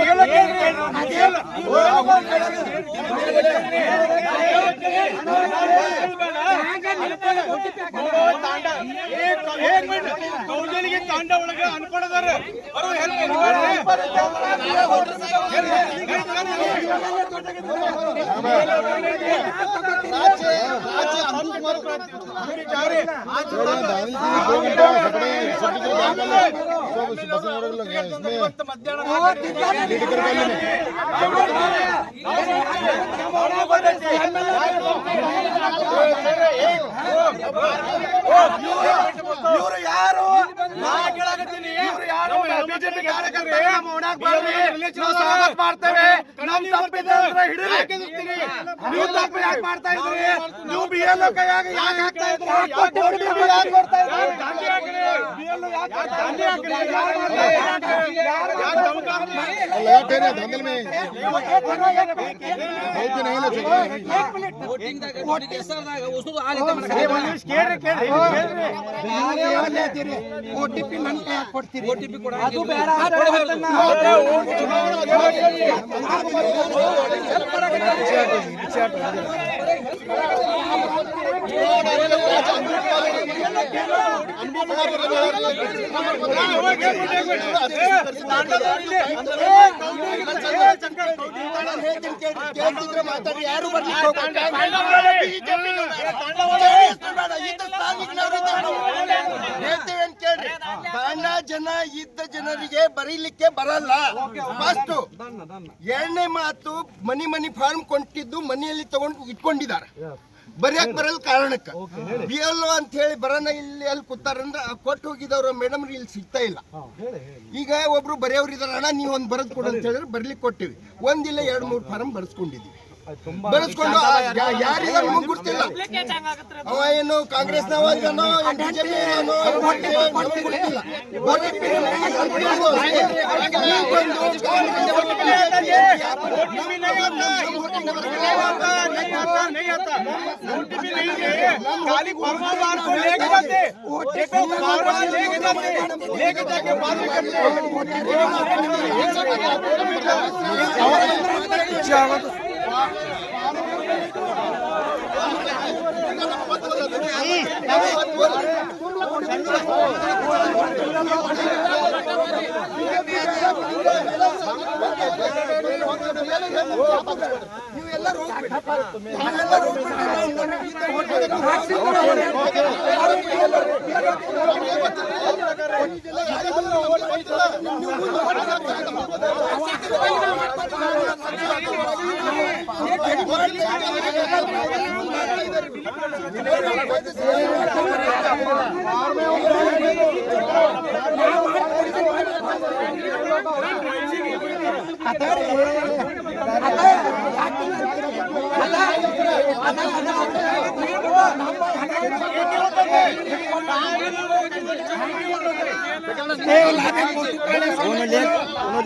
ಕೌಜಲಿಗೆ ತಾಂಡ ಒಳಗೆ ಅನ್ಕೊಂಡದಾರ ಅವರು ಇವರು ಯಾರು? ಇವರು ಯಾರು? ಬಿಜೆಪಿ ಕಾರ್ಯಕರ್ತರು ಸ್ವಾಗತ ಮಾಡ್ತೇವೆ. ನಮ್ ತಪ್ಪಿದೆ ಅಂದ್ರೆ ಹಿಡಿರಿ. ನೀವು ತಪ್ಪು ಯಾಕೆ ಮಾಡ್ತಾ ಇದ್ರಿ? ನೀವು BLO ಕೈಯಾಗ ಯಾಕೆ ಹಾಕ್ತಾ ಇದ್ರಿ? ಯಾಕೆ ಕೊಡ್ತಾ ಇದ್ರಿ? BLO ಯಾಕೆ ಹಾಕ್ತಾ ಇದ್ರಿ? OTP ನನ್ನ ಕೈಯಾಗ ಕೊಡ್ತೀರಿ. ಅದು ಬೇಡ. ಮಾತಾಡಿ ಯಾರು ಬರ್ಲಿಕ್ಕೆ ತಾಂಡ ಜನ ಇದ್ದ ಜನರಿಗೆ ಬರೀಲಿಕ್ಕೆ ಬರಲ್ಲ. ಫಸ್ಟ್ ಎರಡನೇ ಮಾತು, ಮನಿ ಫಾರ್ಮ್ ಕೊಟ್ಟಿದ್ದು ಮನೆಯಲ್ಲಿ ತಗೊಂಡು ಇಟ್ಕೊಂಡಿದ್ದಾರೆ, ಬರೆಯಕ್ ಬರಲ್ಲ ಕಾರಣಕ್ಕೆ. BLO ಅಂತ ಹೇಳಿ ಬರೋಣ ಇಲ್ಲಿ ಅಲ್ಲಿ ಕೂತಾರಂದ್ರೆ ಕೊಟ್ಟು ಹೋಗಿದವ್ರು ಮೇಡಮ್ ಇಲ್ಲಿ ಸಿಗ್ತಾ ಇಲ್ಲ. ಈಗ ಒಬ್ರು ಬರೆಯವ್ರು ಇದಾರ, ಅಣ್ಣ ನೀವು ಒಂದ್ ಬರೆದ್ ಕೊಡು ಅಂತ ಹೇಳಿದ್ರೆ ಬರ್ಲಿಕ್ಕೆ ಕೊಟ್ಟಿವಿ. ಒಂದಿಲ್ಲ 2-3 ಫಾರ್ಮ್ ಬರೆಸ್ಕೊಂಡಿದ್ವಿ. ಬರೆಸ್ಕೊಂಡು ಯಾರಿಗ ನಮಗ್ ಗೊತ್ತಿಲ್ಲ. ಅವ ಏನು ಕಾಂಗ್ರೆಸ್ನವ ಇದನೋ ಬಿಜೆಪಿ ಗೊತ್ತಿಲ್ಲ. खाली फॉर्म को लेके जाते, लेके जाके बाद में करते।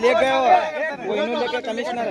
ले गए वो इन्हों लेके कमिश्नर